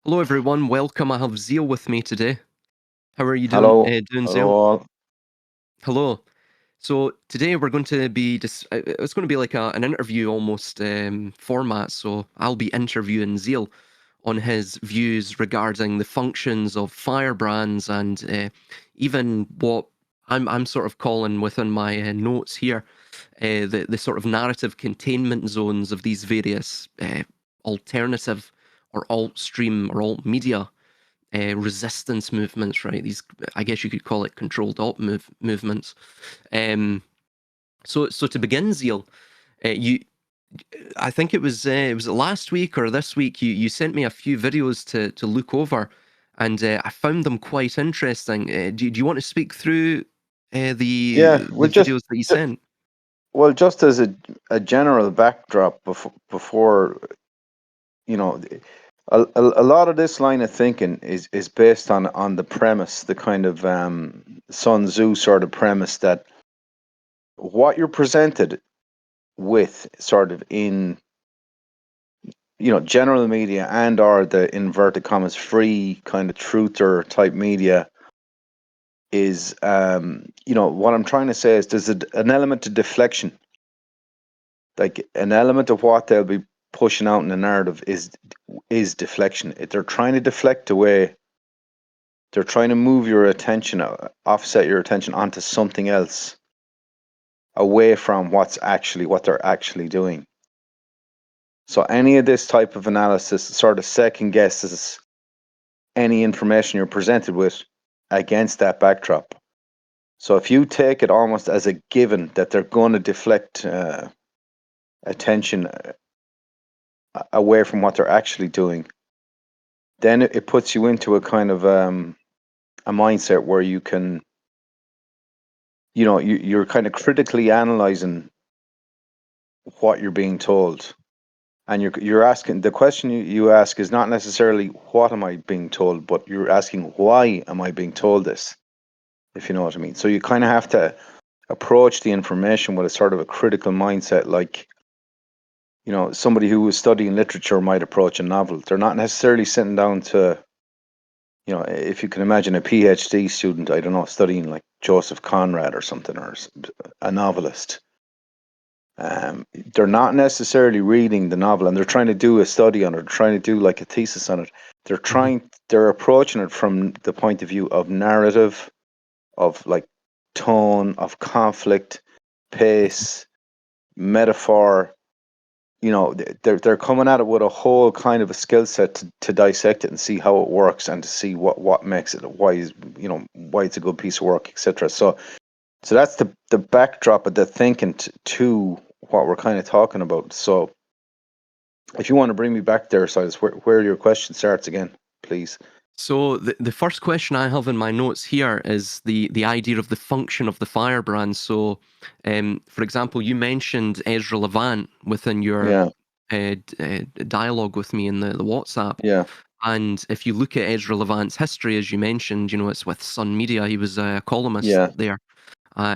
Hello, everyone. Welcome. I have Zeal with me today. How are you doing, Hello, hello Zeal? all. Hello. So today we're going to be it's going to be like an interview almost format. So I'll be interviewing Zeal on his views regarding the functions of firebrands and even what I'm sort of calling within my notes here the sort of narrative containment zones of these various alternative or alt stream or alt media resistance movements, right? These, I guess you could call it controlled op movements. Um, so to begin, Zeal, you, I think it was last week or this week. You sent me a few videos to look over, and I found them quite interesting. Do you want to speak through Yeah, the videos that you ju- sent? just as a general backdrop before you know, a lot of this line of thinking is based on the premise, the kind of Sun Tzu sort of premise that what you're presented with, sort of in general media and or the inverted commas free kind of truther type media is what I'm trying to say is there's an element of deflection, like an element of what they'll be pushing out in the narrative is deflection. They're trying to deflect away. They're trying to move your attention, offset your attention onto something else, away from what they're actually doing. So any of this type of analysis sort of second guesses any information you're presented with against that backdrop. So if you take it almost as a given that they're going to deflect attention away from what they're actually doing, then it puts you into a kind of a mindset where you can, you're kind of critically analyzing what you're being told, and you're asking the question you ask is not necessarily what am I being told, but you're asking why am I being told this, if you know what I mean. So you kind of have to approach the information with a sort of a critical mindset, like somebody who was studying literature might approach a novel. They're not necessarily sitting down to, if you can imagine a PhD student, I don't know, studying like Joseph Conrad or something, or a novelist. They're not necessarily reading the novel and they're trying to do a study on it, trying to do like a thesis on it. Hmm. They're approaching it from the point of view of narrative, of like tone, of conflict, pace, metaphor. They're coming at it with a whole kind of a skill set to dissect it and see how it works and to see what makes it, why it's a good piece of work, etc. So that's the backdrop of the thinking to what we're kind of talking about. So if you want to bring me back there, Silas, where your question starts again, please. So the first question I have in my notes here is the idea of the function of the firebrand. So, for example, you mentioned Ezra Levant within your Yeah, dialogue with me in the WhatsApp. yeah, And if you look at Ezra Levant's history, as you mentioned, it's with Sun Media. He was a columnist yeah, there.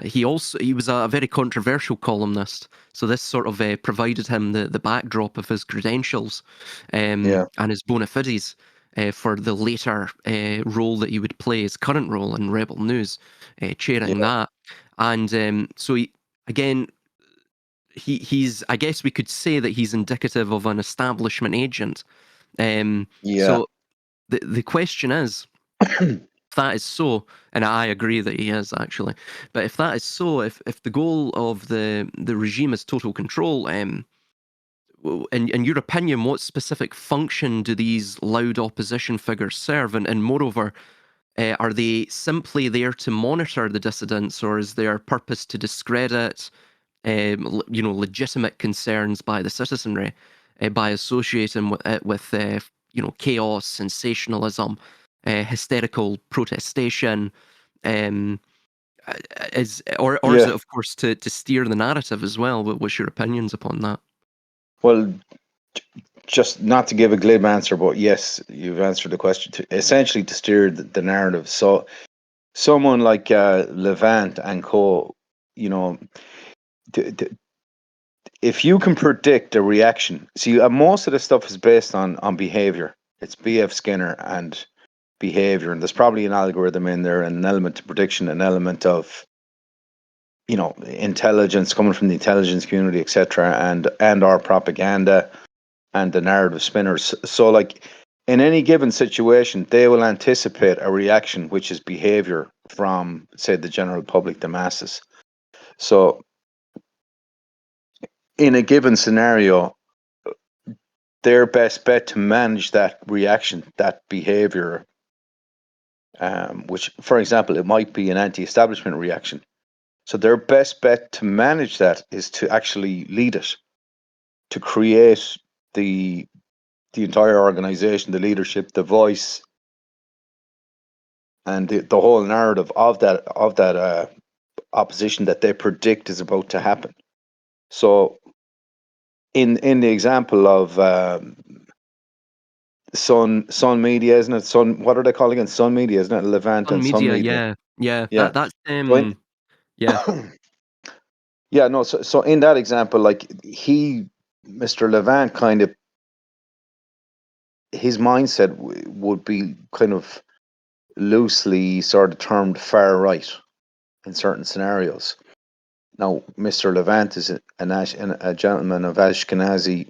He was a very controversial columnist, so this sort of provided him the backdrop of his credentials yeah, and his bona fides for the later role that he would play, his current role in Rebel News, chairing yeah, that. And again, he's I guess we could say that he's indicative of an establishment agent. yeah, So the question is, if that is so, and I agree that he is actually, but if that is so, if the goal of the regime is total control, in your opinion, what specific function do these loud opposition figures serve? And moreover, are they simply there to monitor the dissidents, or is their purpose to discredit, legitimate concerns by the citizenry, by associating with chaos, sensationalism, hysterical protestation? Um, or is yeah. it, of course, to steer the narrative as well? What's your opinions upon that? Well, just not to give a glib answer, but yes, you've answered the question. Essentially, to steer the narrative. So, someone like Levant and Co. You know, th- th- if you can predict a reaction, see, most of the stuff is based on behavior. It's B.F. Skinner and behavior, and there's probably an algorithm in there, and an element of prediction, an element of intelligence coming from the intelligence community, etc., and our propaganda and the narrative spinners. So, like in any given situation, they will anticipate a reaction, which is behavior from, say, the general public, the masses. So, in a given scenario, their best bet to manage that reaction, that behavior, which, for example, it might be an anti-establishment reaction. So their best bet to manage that is to actually lead it, to create the entire organization, the leadership, the voice, and the whole narrative of that opposition that they predict is about to happen. So in the example of Sun Media, isn't it? Sun, what are they calling it? Sun Media, isn't it? Levant On and Sun media, Media. yeah, yeah. Yeah. That's So yeah. yeah, no. So in that example, like Mr. Levant, kind of his mindset would be kind of loosely sort of termed far right in certain scenarios. Now, Mr. Levant is a gentleman of Ashkenazi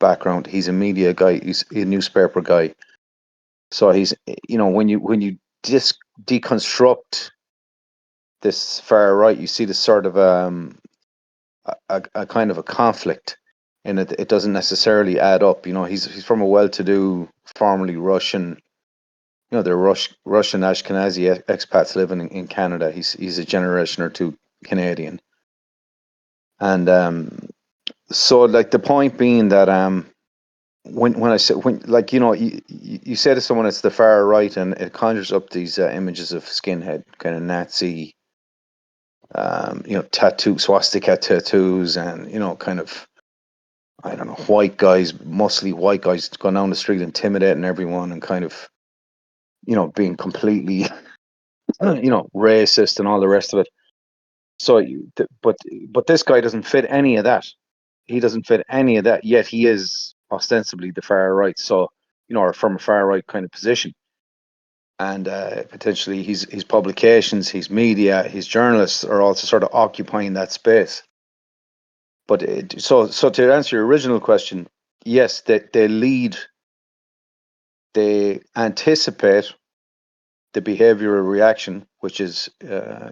background. He's a media guy. He's a newspaper guy. So he's, when you deconstruct this far right, you see this sort of a kind of a conflict, and it doesn't necessarily add up. He's from a well-to-do, formerly Russian. They're Russian Ashkenazi expats living in Canada. He's a generation or two Canadian, and so like the point being that when I say when like you say to someone it's the far right, and it conjures up these images of skinhead kind of Nazi, tattoo swastika tattoos, and kind of, I don't know, white guys, mostly white guys, going down the street intimidating everyone and kind of being completely racist and all the rest of it. So, but this guy doesn't fit any of that. He doesn't fit any of that. Yet he is ostensibly the far right. So, or from a far right kind of position, and potentially his publications, his media, his journalists are also sort of occupying that space. But so to answer your original question, yes, they lead, they anticipate the behavioral reaction, which is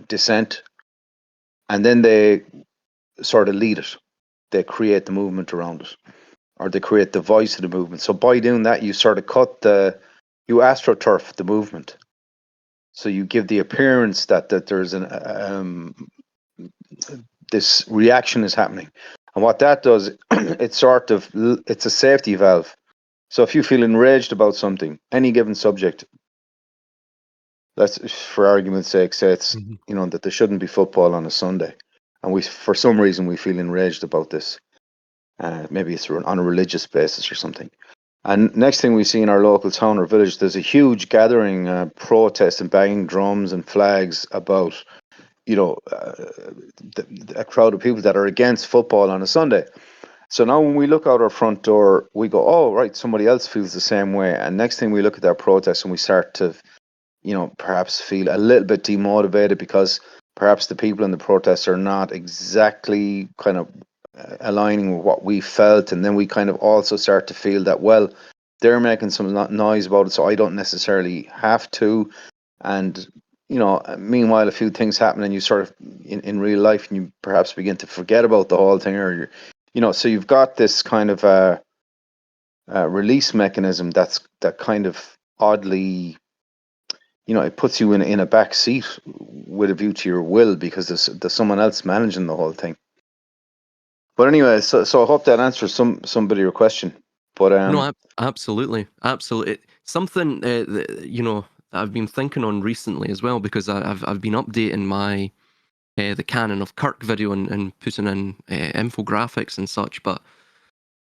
dissent, and then they sort of lead it. They create the movement around it, or they create the voice of the movement. So by doing that, you sort of you astroturf the movement. So you give the appearance that there's this reaction is happening, and what that does, it's a safety valve. So if you feel enraged about something, any given subject, let's, for argument's sake, say it's Mhm. that there shouldn't be football on a Sunday, and we, for some reason, we feel enraged about this. Maybe it's on a religious basis or something. And next thing we see in our local town or village, there's a huge gathering, protest and banging drums and flags about, a crowd of people that are against football on a Sunday. So now when we look out our front door, we go, oh, right, somebody else feels the same way. And next thing we look at that protest and we start to, perhaps feel a little bit demotivated because perhaps the people in the protests are not exactly kind of aligning with what we felt. And then we kind of also start to feel that, well, they're making some noise about it, so I don't necessarily have to. And, meanwhile, a few things happen and you sort of, in real life, and you perhaps begin to forget about the whole thing, or so you've got this kind of release mechanism that kind of oddly, it puts you in a back seat with a view to your will, because there's someone else managing the whole thing. But anyway, so I hope that answers some bit of your question. But No, absolutely, absolutely. Something I've been thinking on recently as well, because I've been updating my the Canon of Kirk video, and putting in infographics and such. But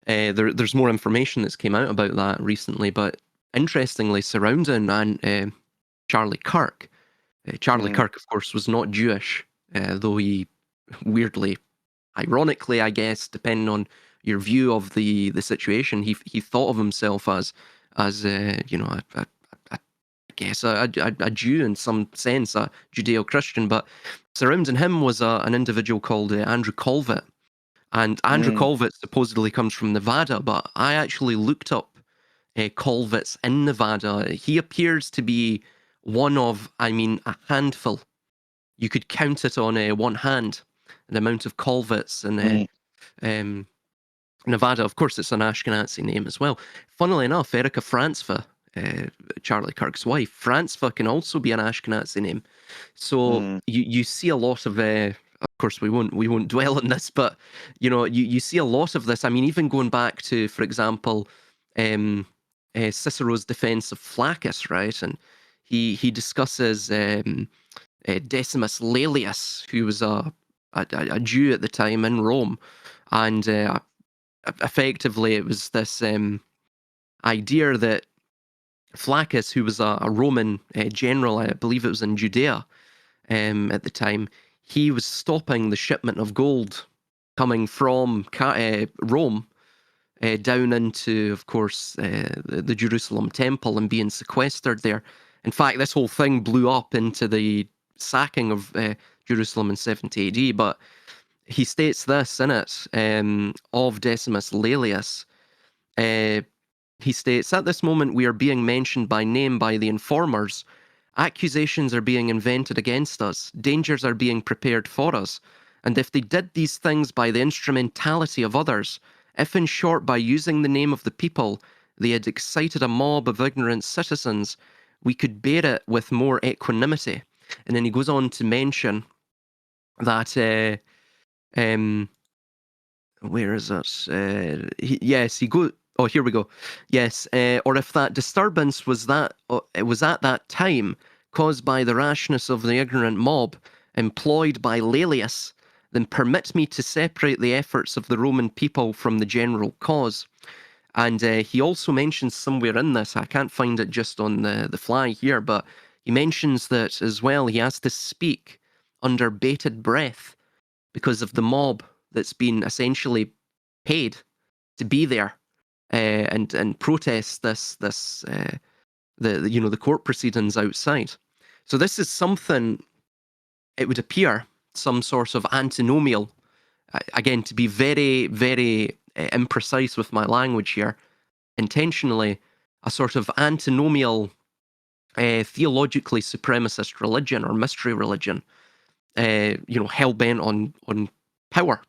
there's more information that's came out about that recently. But interestingly, surrounding and Charlie Kirk. Charlie mm, Kirk, of course, was not Jewish, though he weirdly, ironically, I guess, depending on your view of the situation, he thought of himself as as I guess a Jew in some sense, a Judeo-Christian, but surrounding him was an individual called Andrew Colvett. And Andrew Mm, Colvett supposedly comes from Nevada, but I actually looked up Colvetts in Nevada. He appears to be one of, I mean, a handful. You could count it on one hand, the amount of Colvetts in mm, um, Nevada. Of course, it's an Ashkenazi name as well. Funnily enough, Erica Franzfa, Charlie Kirk's wife, Franzfa can also be an Ashkenazi name. So mm, you see a lot of course we won't dwell on this, but you see a lot of this. I mean, even going back to, for example, um, Cicero's defense of Flaccus, right? And he discusses Decimus Laelius, who was a Jew at the time in Rome, and effectively it was this idea that Flaccus, who was a Roman general, I believe it was in Judea at the time, he was stopping the shipment of gold coming from Rome down into, of course, the Jerusalem temple and being sequestered there. In fact, this whole thing blew up into the sacking of Jerusalem in 70 AD, but he states this in it of Decimus Laelius. Uh, he states, at this moment we are being mentioned by name by the informers. Accusations are being invented against us. Dangers are being prepared for us. And if they did these things by the instrumentality of others, if in short by using the name of the people they had excited a mob of ignorant citizens, we could bear it with more equanimity. And then he goes on to mention that um, where is it? Yes, he go. Oh, here we go. Yes, or if that disturbance was it was at that time caused by the rashness of the ignorant mob employed by Laelius, then permit me to separate the efforts of the Roman people from the general cause. And he also mentions somewhere in this, I can't find it just on the fly here, but he mentions that as well. He has to speak under bated breath because of the mob that's been essentially paid to be there and protest the court proceedings outside. So this is something, it would appear, some sort of antinomial. Again, to be very very imprecise with my language here, intentionally, a sort of antinomial theologically supremacist religion or mystery religion, hell bent on power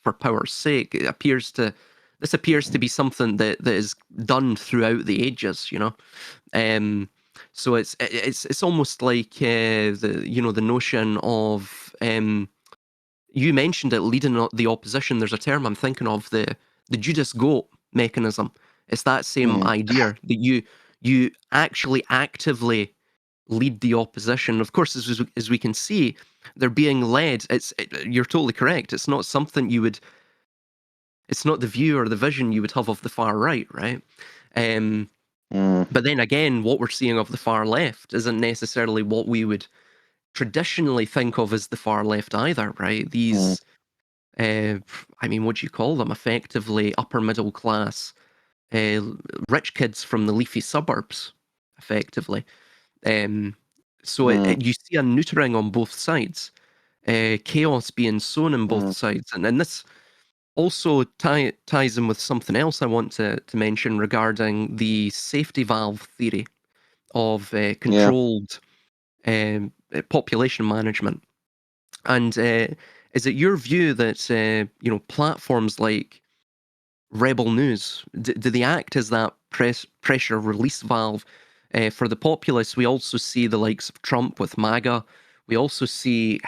for power's sake. This appears to be something that is done throughout the ages, Um, so it's almost like the notion of you mentioned it, leading the opposition. There's a term I'm thinking of, the Judas goat mechanism. It's that same mm, idea that you actually actively lead the opposition. Of course, as we can see, they're being led. You're totally correct. It's not something you would. It's not the view or the vision you would have of the far right, right? Um, mm, but then again, what we're seeing of the far left isn't necessarily what we would traditionally think of as the far left either, right? mm, These, uh, I mean, what do you call them? Effectively, upper middle class, uh, rich kids from the leafy suburbs, effectively. Um, so mm, you see a neutering on both sides, chaos being sown on both mm. sides, and this also ties in with something else I want to mention regarding the safety valve theory of Yeah. controlled population management. And is it your view that platforms like Rebel News do they act as that pressure release valve for the populace? We also see the likes of Trump with MAGA. We also see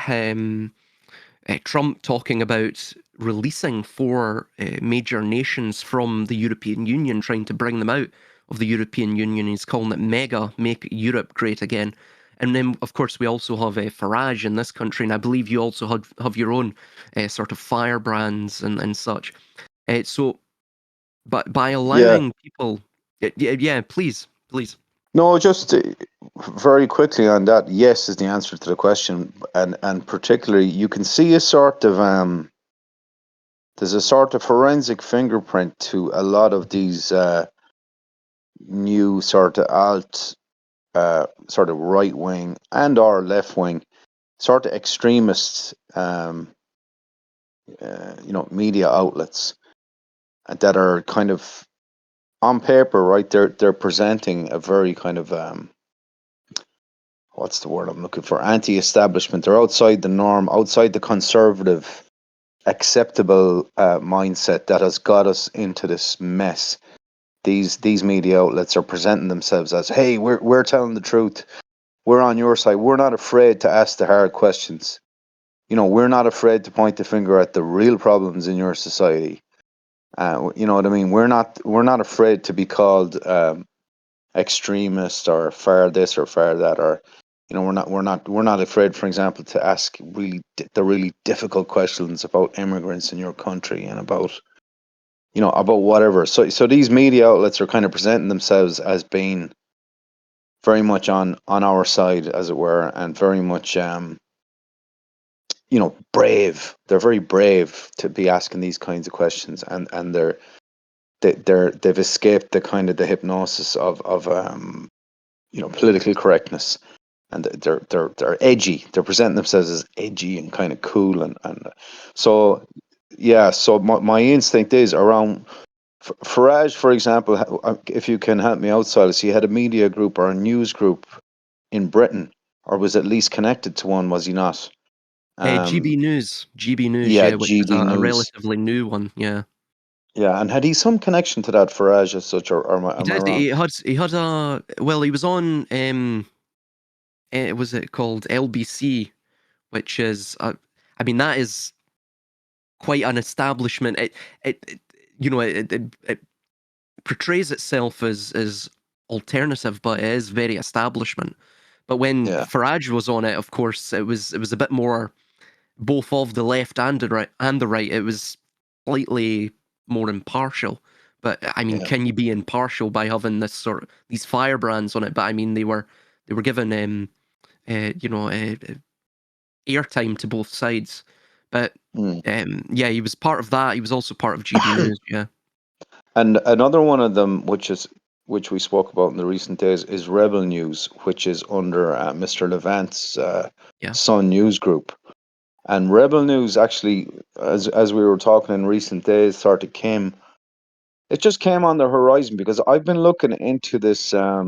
Trump talking about releasing four major nations from the European Union, trying to bring them out of the European Union. He's calling it mega, make Europe great again. And then, of course, we also have Farage in this country, and I believe you also have your own sort of firebrands and such. So, but by Yeah. allowing people, yeah, please, please. No, just very quickly on that. Yes, is the answer to the question, and particularly you can see a sort of there's a sort of forensic fingerprint to a lot of these new sort of sort of right wing and or left wing, sort of extremist, media outlets that are kind of on paper, right? They're presenting a very kind of what's the word I'm looking for? Anti-establishment. They're outside the norm, outside the conservative, acceptable mindset that has got us into this mess. These media outlets are presenting themselves as, hey, we're telling the truth. We're on your side. We're not afraid to ask the hard questions. We're not afraid to point the finger at the real problems in your society. You know what I mean? We're not afraid to be called extremist or far this or far that, or we're not afraid, for example, to ask the really difficult questions about immigrants in your country and about whatever. So these media outlets are kind of presenting themselves as being very much on our side, as it were, and very much brave. They're very brave to be asking these kinds of questions, and they've escaped the kind of the hypnosis of political correctness, and they're edgy. They're presenting themselves as edgy and kind of cool, and so yeah. So my instinct is around Farage, for example. If you can help me out, Silas, he had a media group or a news group in Britain, or was at least connected to one, was he not? GB News, Yeah, yeah, which is GB a News. relatively new one. Yeah, Yeah, and had he some connection to that Farage as such, or he am I did. wrong? He had a well. He was on was it called LBC, which is I mean that is quite an establishment. It it portrays itself as alternative, but it is very establishment. But when Yeah, Farage was on it, of course, it was a bit more both of the left and the right. It was slightly more impartial. But I mean, yeah. can you be impartial by having this sort of these firebrands on it? But I mean, they were given airtime to both sides. But Mm. yeah, he was part of that. He was also part of GB News. Yeah, And another one of them, which we spoke about in the recent days, is Rebel News, which is under Mr. Levant's yeah. Sun News Group. And Rebel News actually, as we were talking in recent days, sort of came. It just came on the horizon because I've been looking into this. How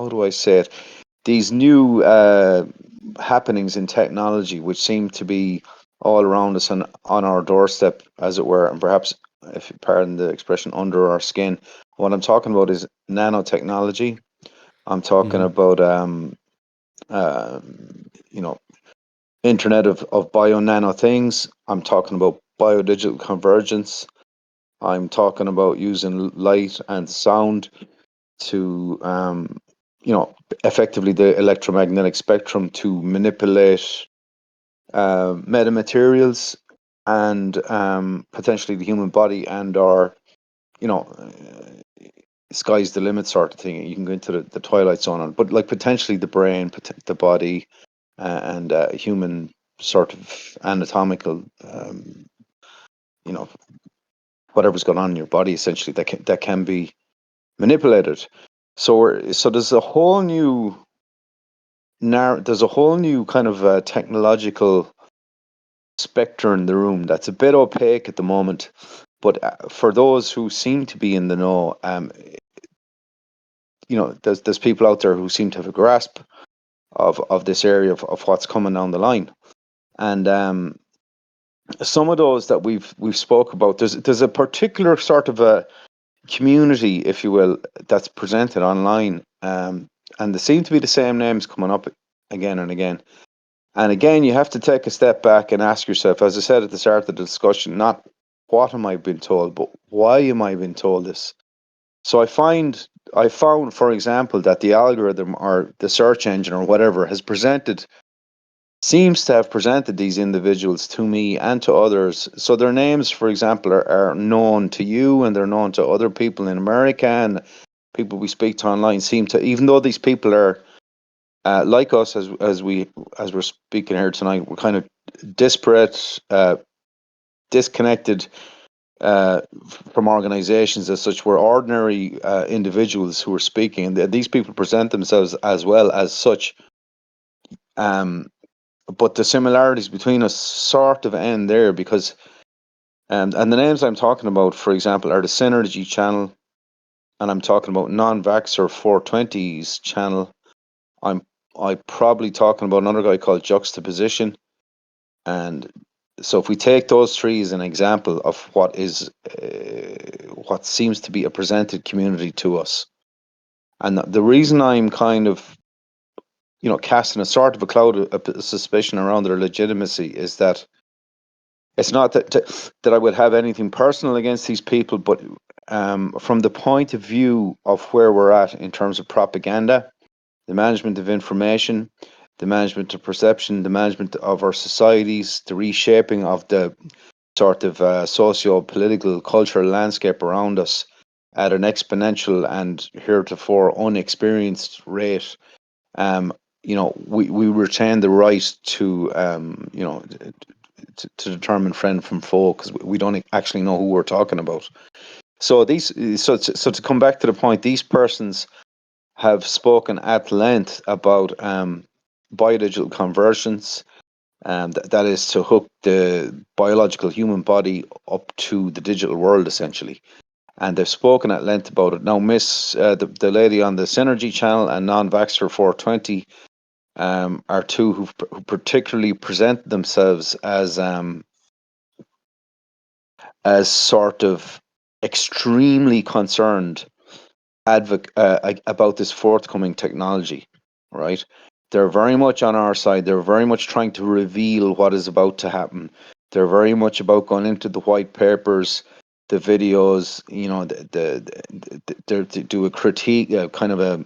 do I say it? These new happenings in technology, which seem to be all around us and on our doorstep, as it were, and perhaps, if you pardon the expression, under our skin. What I'm talking about is nanotechnology. I'm talking Hmm. about you know, Internet of bio nano things. I'm talking about biodigital convergence. I'm talking about using light and sound to effectively the electromagnetic spectrum to manipulate metamaterials and potentially the human body and our you know sky's the limit sort of thing. You can go into the twilight zone on, but like potentially the brain, the body, and human sort of anatomical, you know, whatever's going on in your body essentially that can be manipulated. So there's a whole new there's a whole new kind of technological spectre in the room that's a bit opaque at the moment. But for those who seem to be in the know, there's people out there who seem to have a grasp of this area of what's coming down the line. And some of those that we've spoke about, there's a particular sort of a community, if you will, that's presented online, and there seem to be the same names coming up again and again. And again, you have to take a step back and ask yourself, as I said at the start of the discussion, not what am I being told, but why am I being told this? So I found, for example, that the algorithm or the search engine or whatever seems to have presented these individuals to me and to others. So their names, for example, are known to you and they're known to other people in America and people we speak to online seem to, even though these people are like us, as we're speaking here tonight, we're kind of disparate, disconnected from organizations as such were ordinary individuals who were speaking, and these people present themselves as well as such. But the similarities between us sort of end there because, and the names I'm talking about, for example, are the Synergy channel, and I'm talking about Non-Vaxxer 420's channel. I probably talking about another guy called Juxtaposition, and so if we take those three as an example of what seems to be a presented community to us, and the reason I'm kind of casting a sort of a cloud of suspicion around their legitimacy is that it's not that I would have anything personal against these people, but from the point of view of where we're at in terms of propaganda, the management of information, the management of perception, the management of our societies, the reshaping of the sort of socio-political, cultural landscape around us at an exponential and heretofore unexperienced rate. We retain the right to, to determine friend from foe because we don't actually know who we're talking about. So to come back to the point, these persons have spoken at length about biodigital conversions, that is to hook the biological human body up to the digital world, essentially. And they've spoken at length about it. Now, the lady on the Synergy channel and Non-Vaxxer 420 are two who particularly present themselves as sort of extremely concerned about this forthcoming technology, right? They're very much on our side. They're very much trying to reveal what is about to happen. They're very much about going into the white papers, the videos, they do a critique, kind of an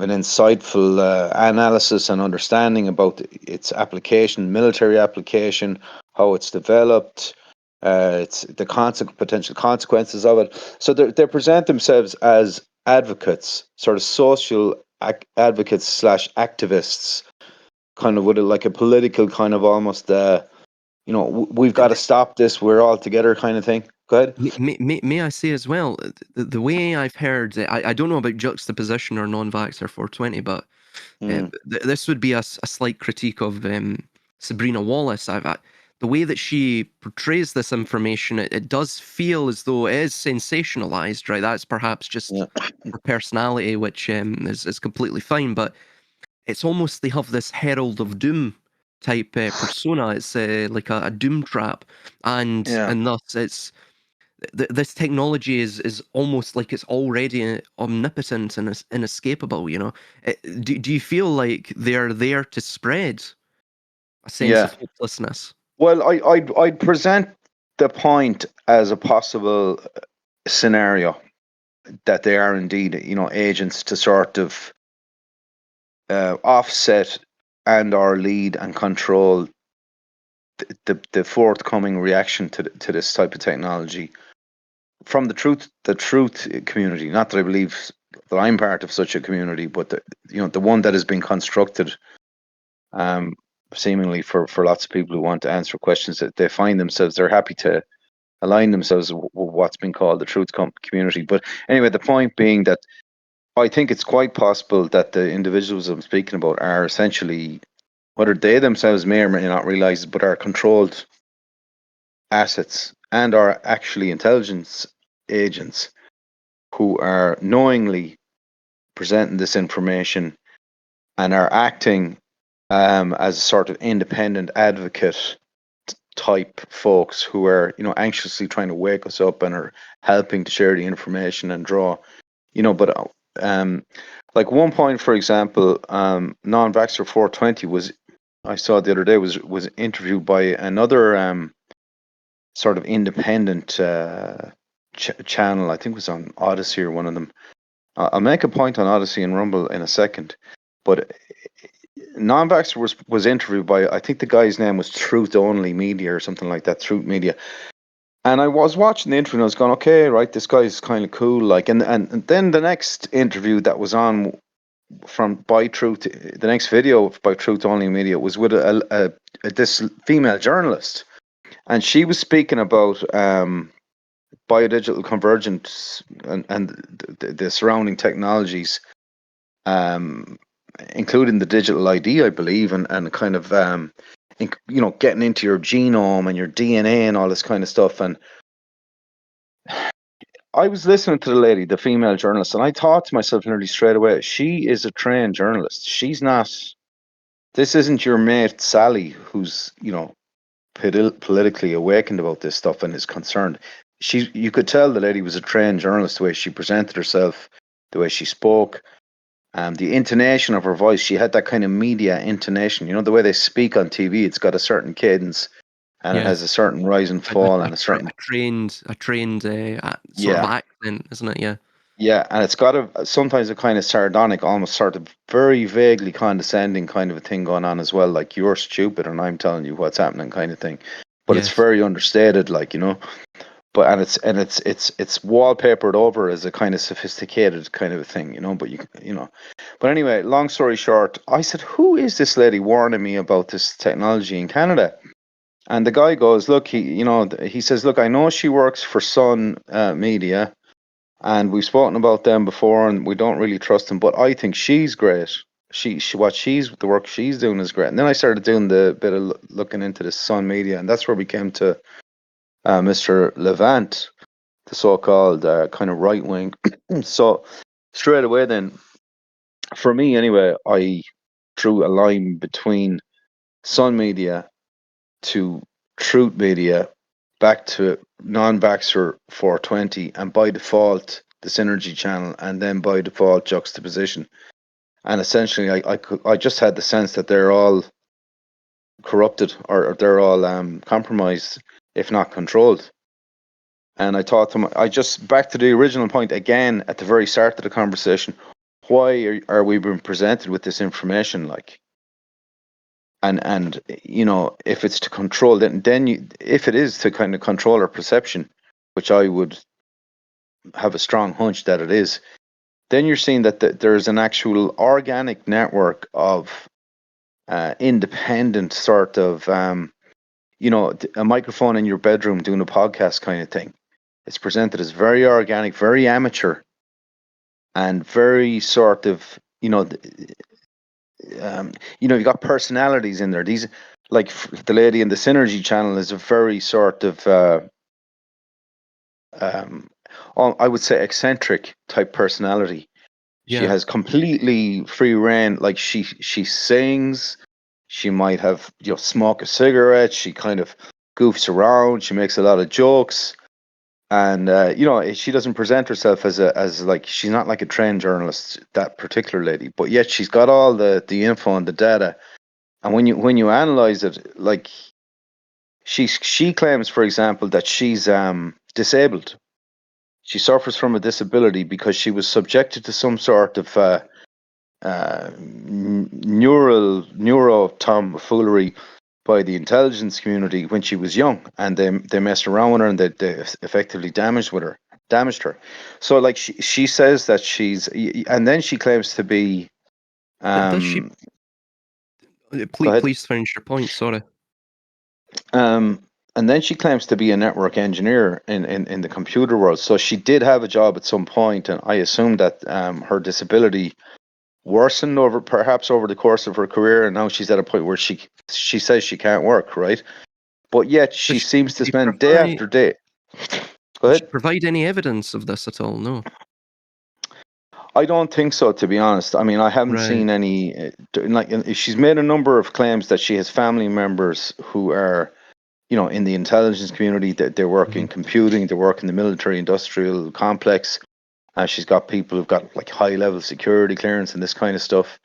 insightful analysis and understanding about its application, military application, how it's developed, it's the potential consequences of it. So they present themselves as advocates, sort of social advocates slash activists, kind of with like a political kind of almost, we've got to stop this. We're all together kind of thing. Go ahead. May I say as well, the way I've heard, I don't know about juxtaposition or non-vaxxer 420, but Mm, this would be a slight critique of Sabrina Wallace. The way that she portrays this information, it does feel as though it is sensationalized, right? That's perhaps just yeah. her personality, which is completely fine, but it's almost they have this herald of doom type persona. It's like a doom trap, Yeah. and thus it's this technology is almost like it's already omnipotent and inescapable. Do you feel like they're there to spread a sense Yeah. of hopelessness? Well, I'd present the point as a possible scenario that they are indeed, agents to sort of offset and or lead and control the forthcoming reaction to this type of technology from the truth community. Not that I believe that I'm part of such a community, but the one that has been constructed, um, seemingly for lots of people who want to answer questions that they find themselves, they're happy to align themselves with what's been called the truth community. But anyway, the point being that I think it's quite possible that the individuals I'm speaking about are essentially, whether they themselves may or may not realize it, but are controlled assets and are actually intelligence agents who are knowingly presenting this information and are acting as a sort of independent advocate type folks who are, anxiously trying to wake us up and are helping to share the information and draw, but like one point, for example, non-vaxxer 420 was, I saw the other day, was interviewed by another sort of independent channel. I think it was on Odyssey or one of them. I'll make a point on Odyssey and Rumble in a second, but non-vaxxer was interviewed by, I think the guy's name was Truth Only Media or something like that, Truth Media. And I was watching the interview and I was going, okay, right, this guy's kind of cool. Like, and then the next interview that was on by Truth, the next video by Truth Only Media was with this female journalist. and she was speaking about biodigital convergence and the surrounding technologies, um, including the digital ID, I believe, and kind of getting into your genome and your DNA and all this kind of stuff. And I was listening to the lady, the female journalist, and I thought to myself nearly straight away, she is a trained journalist. She's not. This isn't your mate Sally, who's politically awakened about this stuff and is concerned. You could tell the lady was a trained journalist, the way she presented herself, the way she spoke, the intonation of her voice. She had that kind of media intonation. You know, the way they speak on TV, it's got a certain cadence and it has Yes. a certain rise and A, a, fall a, and a tra- certain, a trained sort of yeah, accent, isn't it? Yeah. yeah, and it's got sometimes a kind of sardonic, almost sort of very vaguely condescending kind of a thing going on as well, like you're stupid and I'm telling you what's happening kind of thing. But it's Yes. very understated, like, but it's wallpapered over as a kind of sophisticated kind of a thing, but but anyway, long story short, I said, who is this lady warning me about this technology in Canada? And the guy goes, look, he says, look, I know she works for Sun Media, and we've spoken about them before, and we don't really trust them, but I think she's great. The work she's doing is great. And then I started doing the bit of looking into the Sun Media, and that's where we came to Mr. Levant, the so-called kind of right wing. So straight away, then, for me anyway, I drew a line between Sun Media to Truth Media, back to non-Vaxxer 420, and by default the Synergy channel, and then by default Juxtaposition. And essentially, I just had the sense that they're all corrupted, or they're all compromised, if not controlled. And I thought to I just, back to the original point again at the very start of the conversation. Why are we being presented with this information, like? And if it's to control, if it is to kind of control our perception, which I would have a strong hunch that it is, then you're seeing that there's an actual organic network of independent sort of a microphone in your bedroom doing a podcast kind of thing. It's presented as very organic, very amateur, and very sort of you've got personalities in there. These, like, the lady in the Synergy channel is a very sort of um, I would say eccentric type personality. She Yeah. has completely free reign. Like, she sings. She might have smoke a cigarette. She kind of goofs around. She makes a lot of jokes. And she doesn't present herself as like, she's not like a trained journalist, that particular lady, but yet she's got all the info and the data. And when you analyze it, like, she claims, for example, that she's disabled. She suffers from a disability because she was subjected to some sort of neuro tomfoolery by the intelligence community when she was young, and they messed around with her, and they effectively damaged her. So, like, she says that and then she claims to be Does she? um go Please, ahead. please finish your point. Sorry. um and then she claims to be a network engineer in the computer world. So she did have a job at some point, and I assume that her disability worsened perhaps over the course of her career, and now she's at a point where she says she can't work, right? But yet Does she she, seems to she spend day provide? after day. Go Does she ahead. provide any evidence of this at all? No. I don't think so, to be honest. I mean, I haven't Right. seen any. She's made a number of claims that she has family members who are, in the intelligence community. That they work Hmm. in computing, they work in the military-industrial complex. She's got people who've got, like, high-level security clearance and this kind of stuff.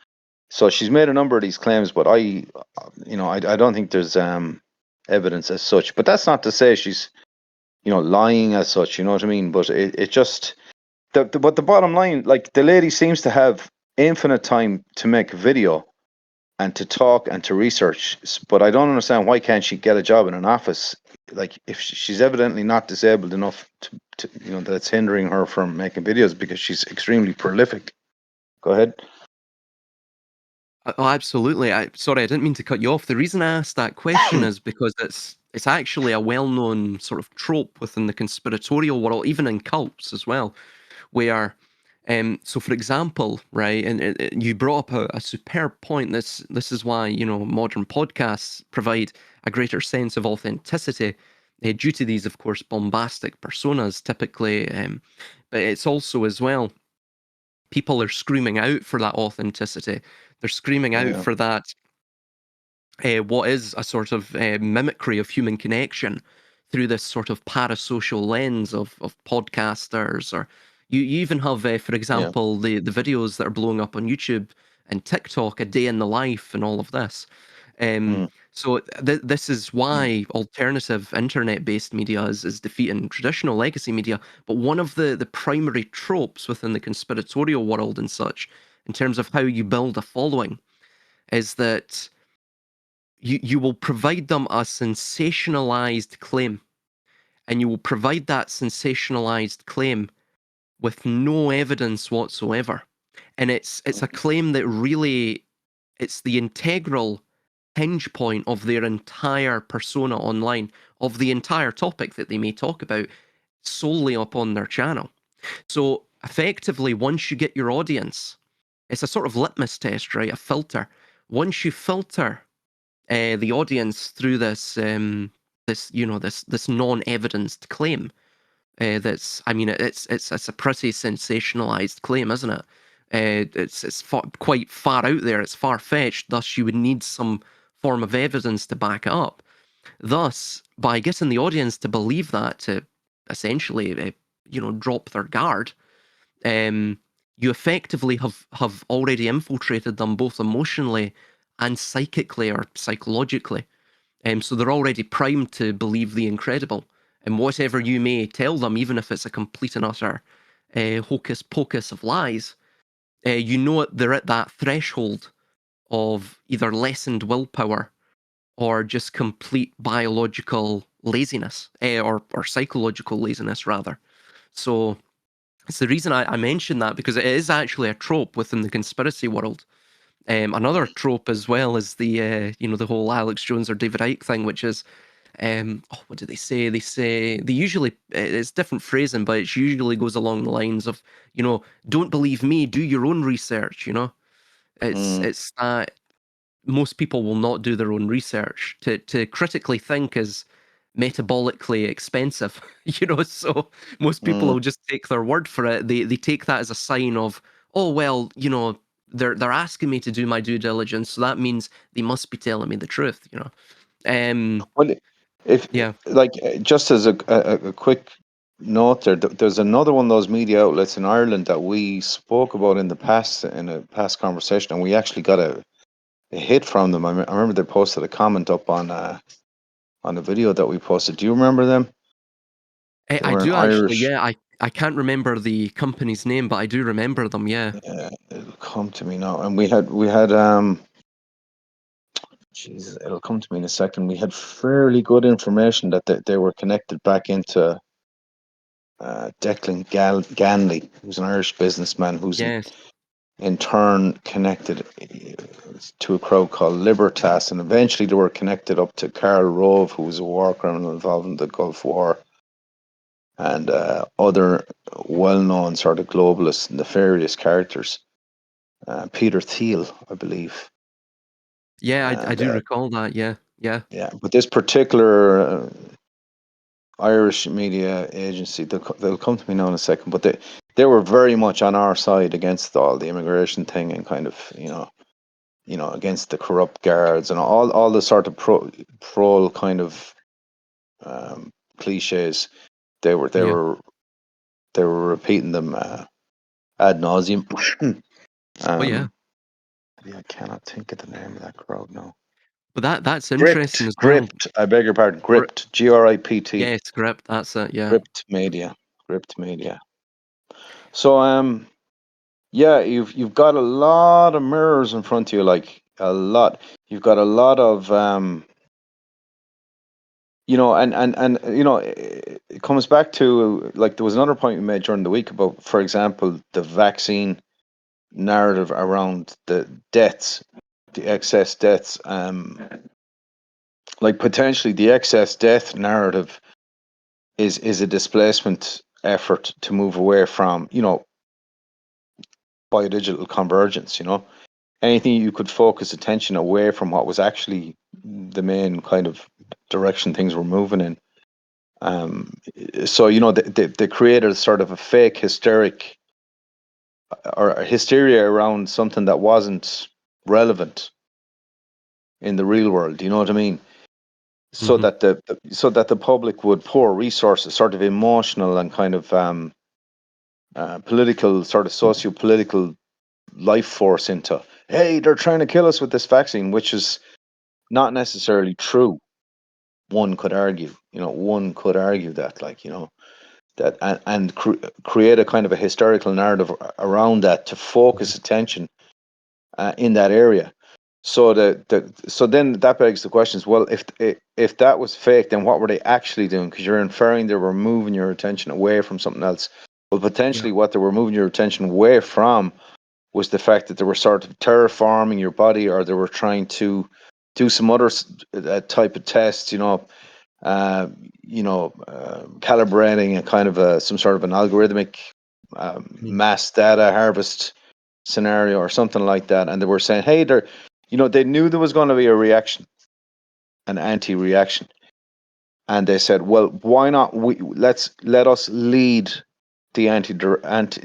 So she's made a number of these claims, but I don't think there's evidence as such. But that's not to say she's lying as such. You know what I mean? But it just but the bottom line, like, the lady seems to have infinite time to make a video and to talk and to research. But I don't understand, why can't she get a job in an office? Like, if she's evidently not disabled enough to that it's hindering her from making videos, because she's extremely prolific. Go ahead. Oh, absolutely. Sorry, I didn't mean to cut you off. The reason I asked that question is because It's actually a well-known sort of trope within the conspiratorial world, even in cults as well, where so for example, right, and you brought up a superb point. This is why, you know, modern podcasts provide a greater sense of authenticity due to these, of course, bombastic personas typically, but it's also as well, people are screaming out for that authenticity. They're screaming out Yeah, for that what is a sort of mimicry of human connection through this sort of parasocial lens of podcasters, or you even have, for yeah, example, the videos that are blowing up on YouTube and TikTok, a day in the life, and all of this. mm, So this is why alternative internet-based media is defeating traditional legacy media. But one of the primary tropes within the conspiratorial world and such, in terms of how you build a following, is that you will provide them a sensationalized claim, and you will provide that sensationalized claim with no evidence whatsoever. And it's a claim that really, it's the integral hinge point of their entire persona online, of the entire topic that they may talk about solely upon their channel. So effectively, once you get your audience, it's a sort of litmus test, right? A filter. Once you filter the audience through this, you know, this non-evidenced claim. That's, I mean, it's a pretty sensationalized claim, isn't it? It's quite far out there. It's far fetched. Thus, you would need some form of evidence to back it up. Thus, by getting the audience to believe that, to essentially, you know, drop their guard, um, you effectively have already infiltrated them both emotionally and psychically or psychologically. So they're already primed to believe the incredible. And whatever you may tell them, even if it's a complete and utter hocus pocus of lies, you know they're at that threshold of either lessened willpower or just complete biological laziness, or psychological laziness, rather. So it's the reason I mention that, because it is actually a trope within the conspiracy world. Another trope as well is the you know, the whole Alex Jones or David Icke thing, which is oh, what do they say? They say they usually, it's different phrasing, but it usually goes along the lines of, you know, don't believe me, do your own research. You know, mm, it's that most people will not do their own research. To critically think is metabolically expensive, you know, so most people mm. will just take their word for it. They take that as a sign of, oh well, you know, they're asking me to do my due diligence, so that means they must be telling me the truth, you know. Um Well, if yeah. like just as a quick note there, there's another one of those media outlets in Ireland that we spoke about in the past in a past conversation, and we actually got a hit from them. I remember they posted a comment up on a video that we posted. Do you remember them? They I were an do actually, Irish. yeah. I can't remember the company's name, but I do remember them, yeah. It'll come to me now, and we had Jesus, it'll come to me in a second. We had fairly good information that they were connected back into Declan Ganley, who's an Irish businessman who's Yes. in turn connected to a crowd called Libertas, and eventually they were connected up to Karl Rove, who was a war criminal involved in the Gulf War, and other well-known sort of globalist nefarious characters. Peter Thiel, I believe, Yeah, I and do recall that, yeah. Yeah. yeah, but this particular Irish media agency, they'll come to me now in a second, but they were very much on our side against all the immigration thing, and kind of, against the corrupt guards and all the sort of pro kind of um, cliches. They were they Yeah. were they were repeating them ad nauseum. Oh yeah. um, yeah, I cannot think of the name of that crowd now. But that's interesting Gript, as well. gript. I beg your pardon. Gri Gript. Gript. yeah, script, that's it, yeah. Gript media. Gript media. So yeah, you've got a lot of mirrors in front of you, like a lot. You've got a lot of it comes back to, like, there was another point we made during the week about, for example, the vaccine narrative around the deaths, the excess deaths. like potentially the excess death narrative is a displacement effort to move away from, biodigital convergence, anything you could focus attention away from what was actually the main kind of direction things were moving in. So they created sort of a fake hysteric or a hysteria around something that wasn't relevant in the real world. You know what I mean? So Hmm. that the public would pour resources, sort of emotional and kind of political, sort of socio-political life force into. Hey, they're trying to kill us with this vaccine, which is not necessarily true. One could argue, that, that create a kind of a historical narrative around that to focus attention in that area. So so then that begs the questions. Well, if that was fake, then what were they actually doing? Because you're inferring they were moving your attention away from something else. Well, Yeah. potentially what they were moving your attention away from was the fact that they were sort of terraforming your body, or they were trying to do some other type of test. Uh, calibrating a kind of some sort of an algorithmic Mm. mass data harvest scenario or something like that. And they were saying, hey, they knew there was going to be a reaction, an anti-reaction. And they said, well, why not let us lead the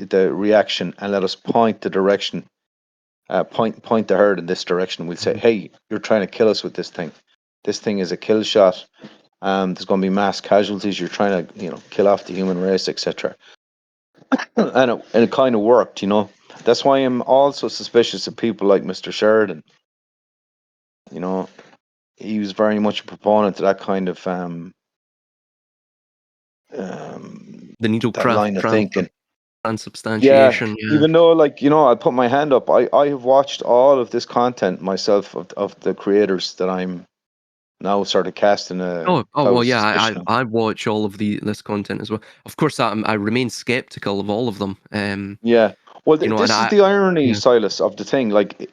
the reaction, and let us point the direction, point the herd in this direction. We'll say, Mhm. hey, you're trying to kill us with this thing. This thing is a kill shot. There's going to be mass casualties. You're trying to, kill off the human race, etc. And it kind of worked. That's why I'm also suspicious of people like Mr. Sheridan. You know, he was very much a proponent to that kind of The that needlecraft line of thinking. Yeah, transubstantiation. Yeah. even though, like, I put my hand up. I have watched all of this content myself, of the creators that I'm now sort of casting a Oh cloud well, of yeah. suspicion on. I watch all of this content as well. Of course, I remain skeptical of all of them. Yeah. Well, And this is I the irony, yeah, Silas, of the thing. Like,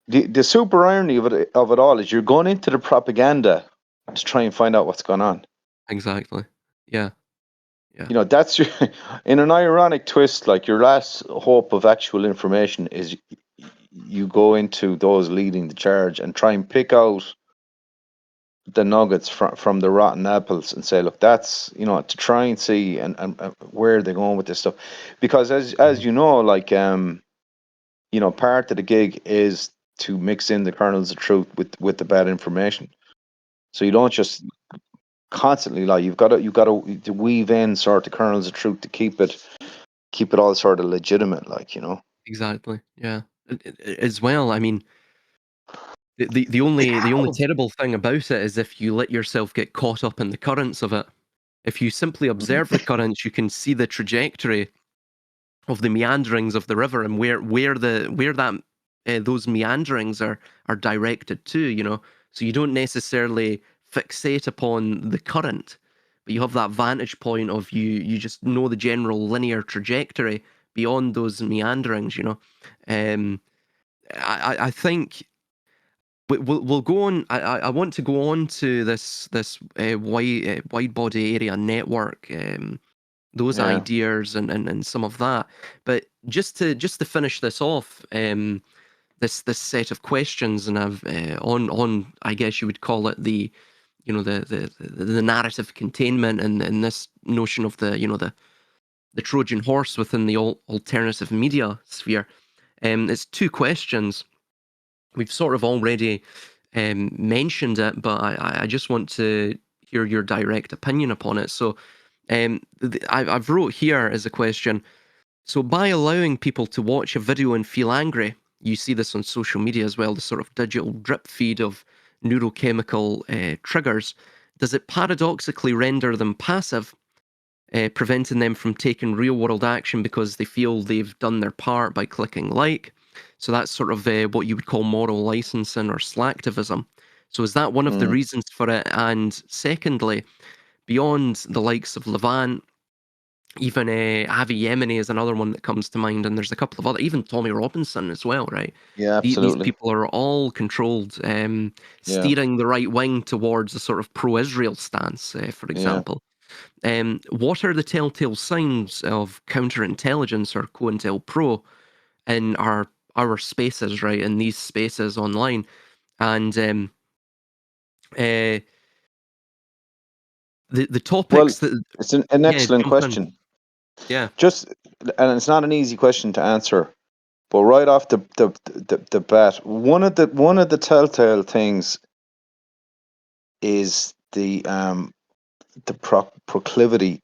the super irony of it all is you're going into the propaganda to try and find out what's going on. exactly. Yeah, yeah, That's your, in an ironic twist. Like, your last hope of actual information is you go into those leading the charge and try and pick out the nuggets from the rotten apples and say, look, that's, to try and see and where they're going with this stuff. Because as mhm, you know, like, part of the gig is to mix in the kernels of truth with the bad information. So you don't just constantly lie. You've got to weave in sort of kernels of truth to keep it all sort of legitimate, exactly. Yeah. As well, I mean, the only terrible thing about it is if you let yourself get caught up in the currents of it. If you simply Mhm. observe the currents, you can see the trajectory of the meanderings of the river and where that those meanderings are directed to. So you don't necessarily fixate upon the current, but you have that vantage point of you just know the general linear trajectory beyond those meanderings. um, I think we'll go on. I want to go on to this wide body area network. Those Yeah. ideas and some of that. But just to finish this off, this set of questions, and I've on I guess you would call it the narrative containment and this notion of the Trojan horse within the alternative media sphere. It's two questions. We've sort of already mentioned it, but I just want to hear your direct opinion upon it. So I've wrote here as a question. So by allowing people to watch a video and feel angry, you see this on social media as well, the sort of digital drip feed of neurochemical triggers, does it paradoxically render them passive, preventing them from taking real world action because they feel they've done their part by clicking like? So that's sort of what you would call moral licensing or slacktivism. So is that one of the Mm. reasons for it? And secondly, beyond the likes of Levant Even Avi Yemeni is another one that comes to mind, and there's a couple of other, even Tommy Robinson as well, right? Yeah, These absolutely. people are all controlled, Yeah, steering the right wing towards a sort of pro-Israel stance, for yeah. example. What are the telltale signs of counterintelligence or COINTELPRO in our spaces, right? In these spaces online, and uh, the Well, topics that, it's an yeah, excellent jump in, question. yeah, Just, and it's not an easy question to answer. But right off the bat, one of the telltale things is the proclivity.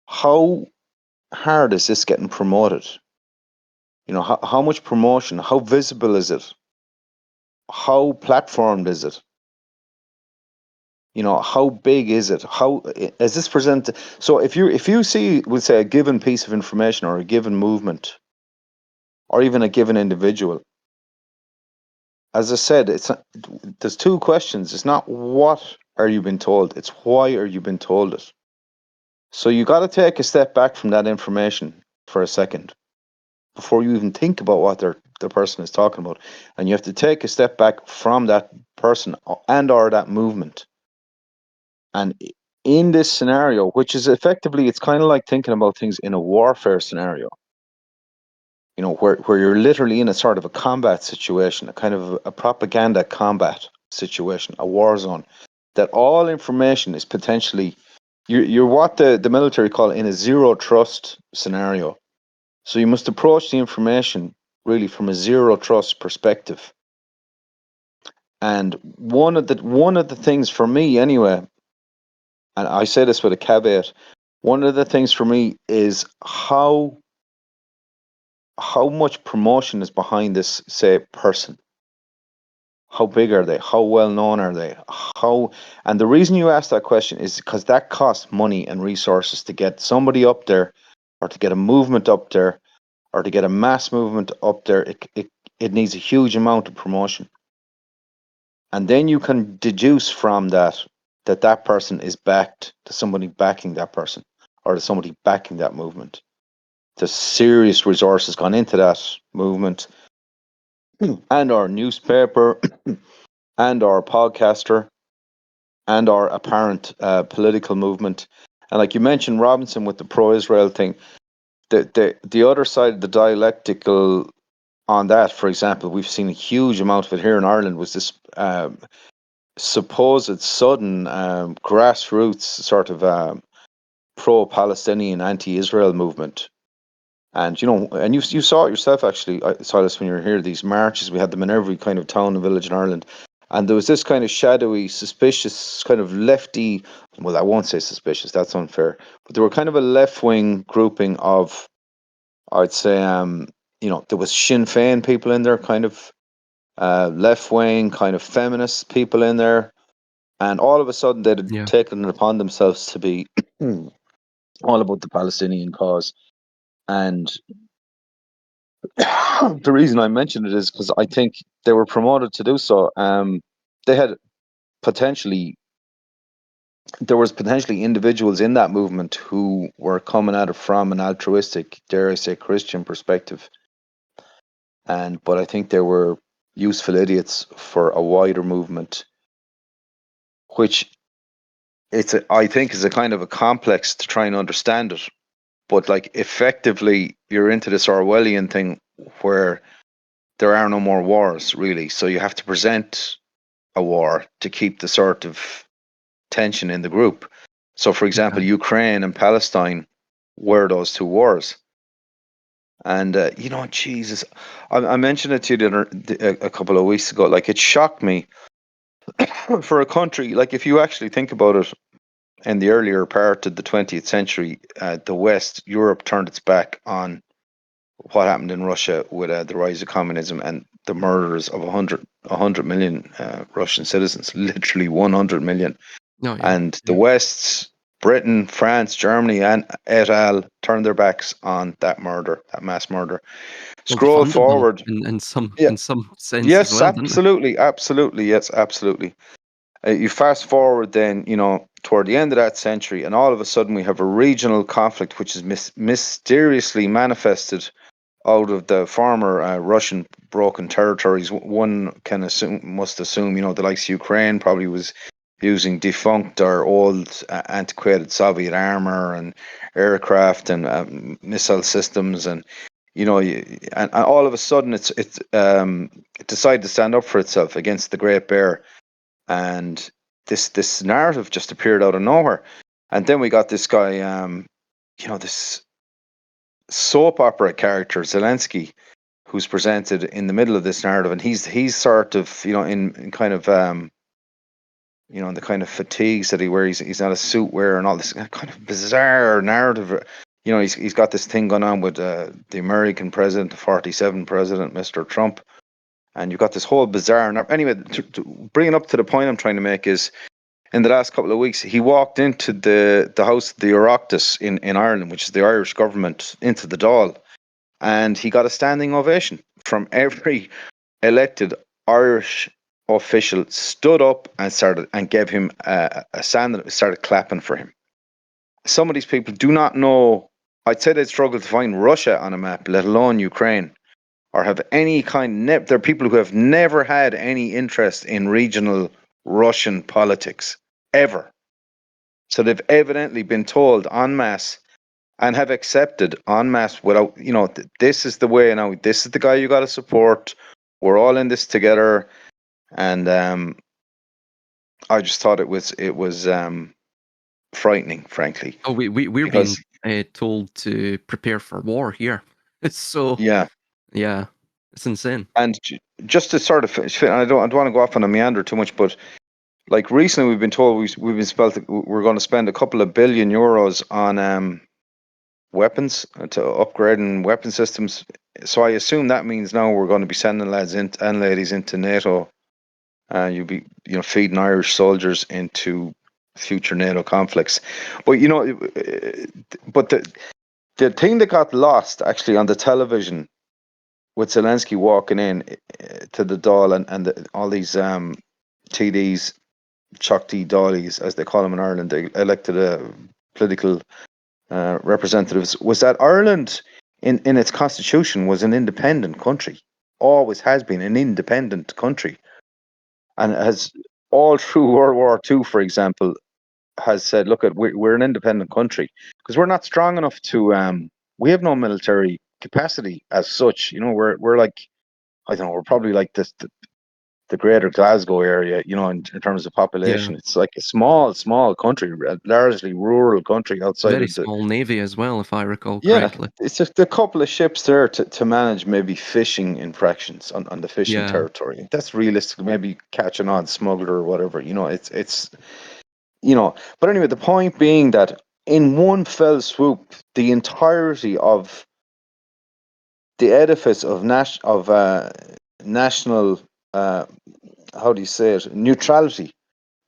How hard is this getting promoted? You know, how much promotion? How visible is it? How platformed is it? You know, how big is it? How is this presented? So if you see, would say, a given piece of information or a given movement or even a given individual, as I said, there's two questions. It's not what are you being told, it's why are you being told it. So you got to take a step back from that information for a second before you even think about what the person is talking about, and you have to take a step back from that person and or that movement. And in this scenario, which is effectively, it's kind of like thinking about things in a warfare scenario, you know, where you're literally in a sort of a combat situation, a kind of a propaganda combat situation, a war zone, that all information is potentially, you're what the military call in a zero trust scenario. So you must approach the information really from a zero trust perspective. And one of the things for me anyway, and I say this with a caveat, one of the things for me is how much promotion is behind this, say, person. How big are they? How well known are they? How And the reason you ask that question is because that costs money and resources to get somebody up there, or to get a movement up there, or to get a mass movement up there. It needs a huge amount of promotion. And then you can deduce from that that person is backed, to somebody backing that person, or to somebody backing that movement. The serious resources gone into that movement, and our newspaper, and our podcaster, and our apparent political movement. And like you mentioned, Robinson, with the pro-Israel thing, the other side of the dialectical on that, for example, we've seen a huge amount of it here in Ireland, was this supposed sudden grassroots sort of pro-Palestinian, anti-Israel movement. And you know, and you saw it yourself actually, Silas, when you were here. These marches, we had them in every kind of town and village in Ireland, and there was this kind of shadowy, suspicious, kind of lefty. Well, I won't say suspicious; that's unfair. But they were kind of a left-wing grouping of, I'd say, you know, there was Sinn Féin people in there, kind of left-wing, kind of feminist people in there, and all of a sudden they'd yeah, taken it upon themselves to be all about the Palestinian cause. And the reason I mention it is because I think they were promoted to do so. They had potentially There was potentially individuals in that movement who were coming at it from an altruistic, dare I say, Christian perspective, but I think they were useful idiots for a wider movement, which I think is a kind of a complex to try and understand it. But like effectively, you're into this Orwellian thing where there are no more wars really, so you have to present a war to keep the sort of tension in the group. So, for example, yeah, Ukraine and Palestine were those two wars. And you know, Jesus, I mentioned it to you a couple of weeks ago. Like, it shocked me for a country, like, if you actually think about it, in the earlier part of the 20th century, the West, Europe, turned its back on what happened in Russia with the rise of communism and the murders of 100 million Russian citizens, literally 100 million. no, yeah, And the yeah. West's, Britain, France, Germany, and et al. Turned their backs on that murder, that mass murder. Well, they Scroll funded them forward. in Yeah. some sense as Yes, well, didn't they? absolutely. Absolutely. Yes, absolutely. You fast forward then, you know, toward the end of that century, and all of a sudden we have a regional conflict which is mysteriously manifested out of the former Russian broken territories. One must assume, the likes of Ukraine probably was using defunct or old antiquated Soviet armor and aircraft and missile systems, and and all of a sudden it decided to stand up for itself against the Great Bear, and this narrative just appeared out of nowhere, and then we got this guy, this soap opera character Zelensky, who's presented in the middle of this narrative, and he's sort of in kind of in the kind of fatigues that he wears. He's not a suit wearer and all this kind of bizarre narrative. He's got this thing going on with the American president, the 47 president, Mr. Trump, and you've got this whole bizarre. Anyway, to bring it up to the point I'm trying to make is, in the last couple of weeks, he walked into the house, the Oireachtas in Ireland, which is the Irish government, into the Dáil, and he got a standing ovation from every elected Irish official. Stood up and gave him a stand, started clapping for him. Some of these people do not know. I'd say they'd struggle to find Russia on a map, let alone Ukraine, or have any kind. They're people who have never had any interest in regional Russian politics ever. So they've evidently been told en masse and have accepted en masse without, this is the way now. This is the guy you got to support. We're all in this together, and I just thought it was frightening, frankly, Oh, we're being because told to prepare for war here. So yeah, yeah, it's insane. and just to sort of, I don't want to go off on a meander too much, but like recently we've been told we're going to spend a couple of billion euros on weapons, to upgrading weapon systems. So I assume that means now we're going to be sending lads and ladies into NATO. You'll be, feeding Irish soldiers into future NATO conflicts. But but the thing that got lost actually on the television with Zelensky walking in to the Dáil, and all these TDs, Choctaw Dáilies, as they call them in Ireland, they elected political representatives, was that Ireland in its constitution was an independent country, always has been an independent country, and has all through World War II, for example, has said, look, we're an independent country because we're not strong enough to we have no military capacity as such. We're like, I don't know, we're probably like the greater Glasgow area, in terms of Yeah, population. It's like a small country, largely rural country outside very of the. small navy as well, if I recall Yeah, correctly. it's just a couple of ships there to manage maybe fishing infractions on the fishing Yeah, territory. That's realistic. Maybe catch an odd smuggler or whatever. It's But anyway, the point being that in one fell swoop, the entirety of the edifice of national, uh, how do you say it, neutrality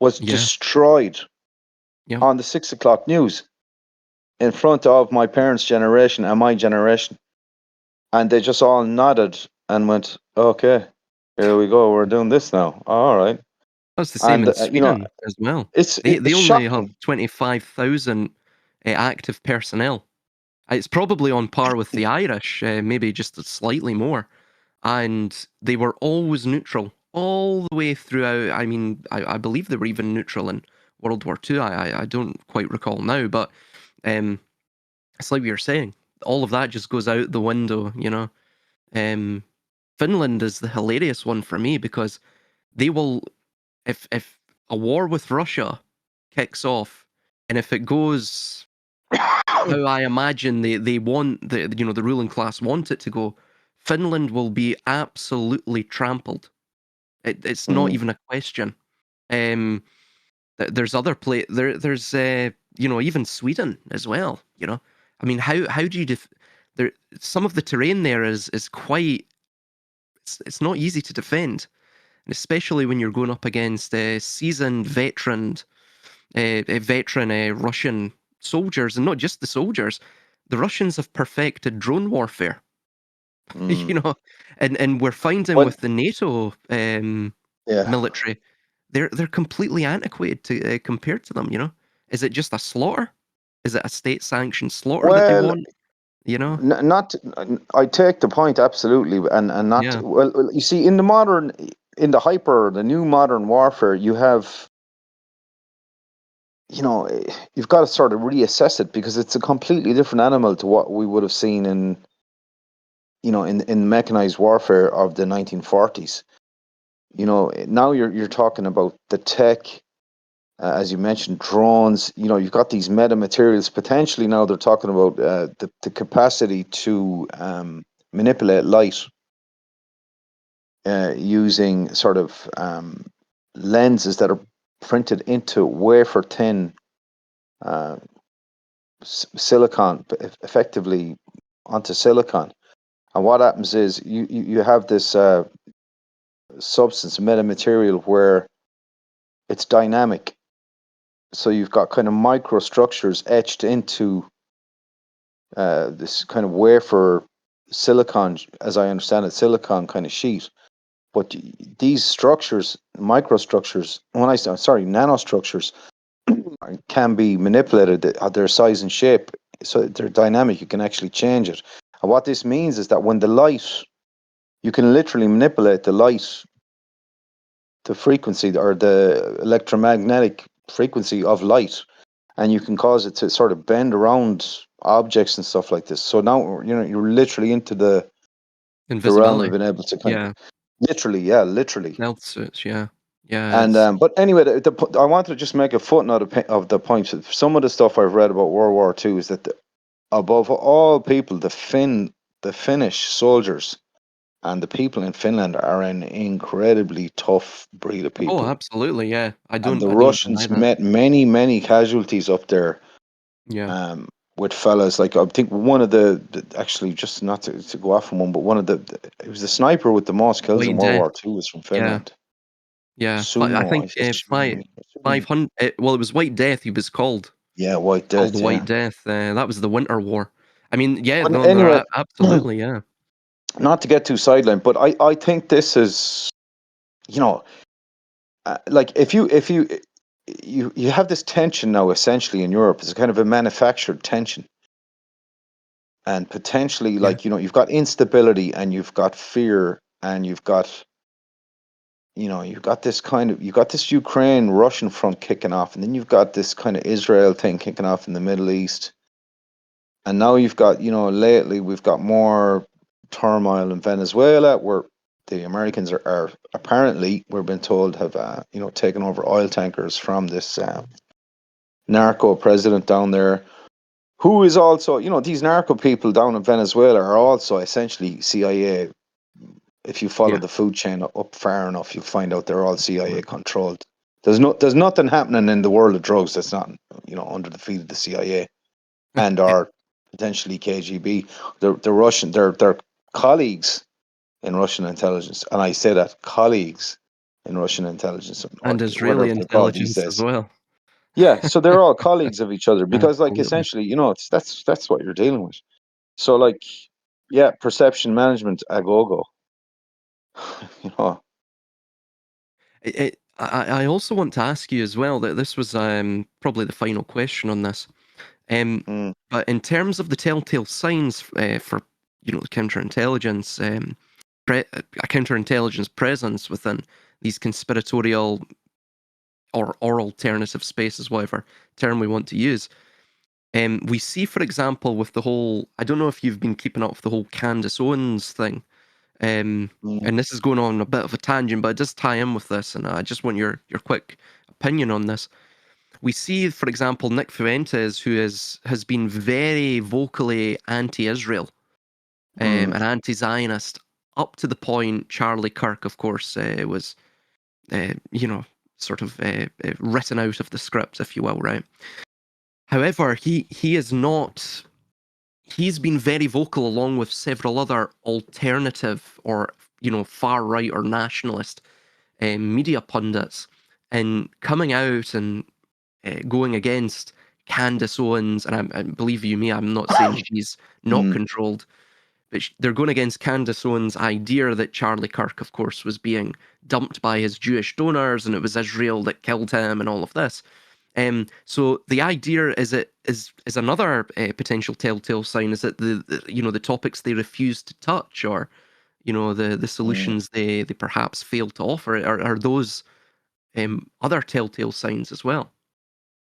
was yeah, destroyed yeah. on the 6 o'clock news in front of my parents' generation and my generation. And they just all nodded and went, okay, here we go. We're doing this now. All right. That's the same And, in Sweden as well. They it's only have shocking. 25,000 active personnel. It's probably on par with the Irish, maybe just slightly more. And they were always neutral all the way throughout. I mean, I believe they were even neutral in World War II. I don't quite recall now, but um, it's like we were saying, all of that just goes out the window. Um, Finland is the hilarious one for me because they will, if a war with Russia kicks off, and if it goes how I imagine they want the ruling class want it to go, Finland will be absolutely trampled. It's not Mm. even a question. Um, there's other there's even Sweden as well. I mean, how do you there? Some of the terrain there is quite. It's not easy to defend, and especially when you're going up against seasoned veteran Russian soldiers, and not just the soldiers. The Russians have perfected drone warfare, you Mm. know, and we're finding When, with the NATO yeah. military, they're completely antiquated to compared to them. Is it just a slaughter? Is it a state-sanctioned slaughter that they Well, want? You know? not. I take the point absolutely, and not. Yeah. Well, you see, in the new modern warfare, you have, you've got to sort of reassess it because it's a completely different animal to what we would have seen in mechanized warfare of the 1940s. Now you're talking about the tech, as you mentioned, drones. You've got these metamaterials. Potentially now they're talking about the capacity to manipulate light using sort of lenses that are printed into wafer thin uh, silicon, effectively onto silicon. And what happens is you have this substance, metamaterial, where it's dynamic. So you've got kind of microstructures etched into this kind of wafer silicon, as I understand it, silicon kind of sheet. But these structures, microstructures, nanostructures, can be manipulated at their size and shape. So they're dynamic. You can actually change it. And what this means is that when the light, you can literally manipulate the light, the frequency or the electromagnetic frequency of light, and you can cause it to sort of bend around objects and stuff like this. So now you're literally into the realm of Invisibility. being able to kind of Yeah. literally, yeah, literally. Stealth suits, yeah. Yeah, And it's but anyway, I wanted to just make a footnote of the points. Some of the stuff I've read about World War II is that above all people, the Finnish soldiers and the people in Finland are an incredibly tough breed of oh, people. absolutely, yeah. And the I don't deny Russians that. met many, many casualties up there, Yeah. with fellas like, I think one of actually, just not to go off on one, but one of it was the sniper with the most kills in White World Death. War II was from Yeah. Finland. Yeah. I Sumo, think I said Sumo. 500, well, it was White Death he was called. Yeah, White Called Death, White yeah. Death. That was the Winter War. I mean, yeah, But no, no, anyway, absolutely, yeah. not to get too sidelined, but I think this is, you know, like if you have this tension now essentially in Europe, it's a kind of a manufactured tension, and potentially, Yeah. like, you've got instability and you've got fear and you've got this Ukraine Russian front kicking off, and then you've got this kind of Israel thing kicking off in the Middle East. And now you've got, lately we've got more turmoil in Venezuela, where the Americans are apparently, we're being told, have taken over oil tankers from this narco president down there, who is also, these narco people down in Venezuela are also essentially CIA. If you follow Yeah. the food chain up far enough, you'll find out they're all CIA controlled. There's nothing happening in the world of drugs that's not, under the feet of the CIA and or potentially KGB. The Russian, they're colleagues in Russian intelligence, and I say that, colleagues in Russian intelligence, or And whatever Israeli they're called these intelligence as days. well. Yeah, so they're all colleagues of each other because, like, Absolutely. essentially, that's what you're dealing with. So, like, yeah, perception management a go go. You know. I also want to ask you as well that this was probably the final question on this. Mm, But in terms of the telltale signs for counterintelligence, a counterintelligence presence within these conspiratorial or alternative spaces, whatever term we want to use. We see, for example, with the whole, I don't know if you've been keeping up with the whole Candace Owens thing. mm, And this is going on a bit of a tangent, but it does tie in with this, and I just want your quick opinion on this. We see, for example, Nick Fuentes, who has been very vocally anti-Israel mm, and anti-Zionist, up to the point Charlie Kirk, of course, was, you know, sort of written out of the script, if you will, right? However, he is not. He's been very vocal, along with several other alternative or far right or nationalist media pundits, in coming out and going against Candace Owens. And believe you me, I'm not saying she's not mm, controlled, but they're going against Candace Owens' idea that Charlie Kirk, of course, was being dumped by his Jewish donors and it was Israel that killed him and all of this. So the idea is another potential telltale sign is that the topics they refuse to touch, or the Mm. solutions they perhaps fail to offer, are those other telltale signs as well.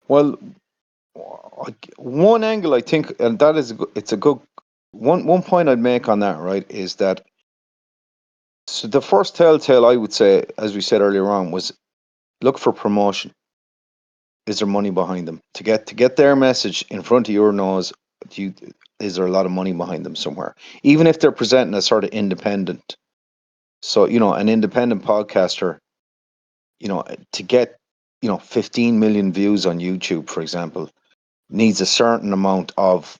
Well, one angle I think, and that is, it's a good one point I'd make on that, right, is that, so the first telltale I would say, as we said earlier on, was look for promotion. Is there money behind them to get their message in front of your nose? Do you, is there a lot of money behind them somewhere? Even if they're presenting a sort of independent, so an independent podcaster, to get 15 million views on YouTube, for example, needs a certain amount of.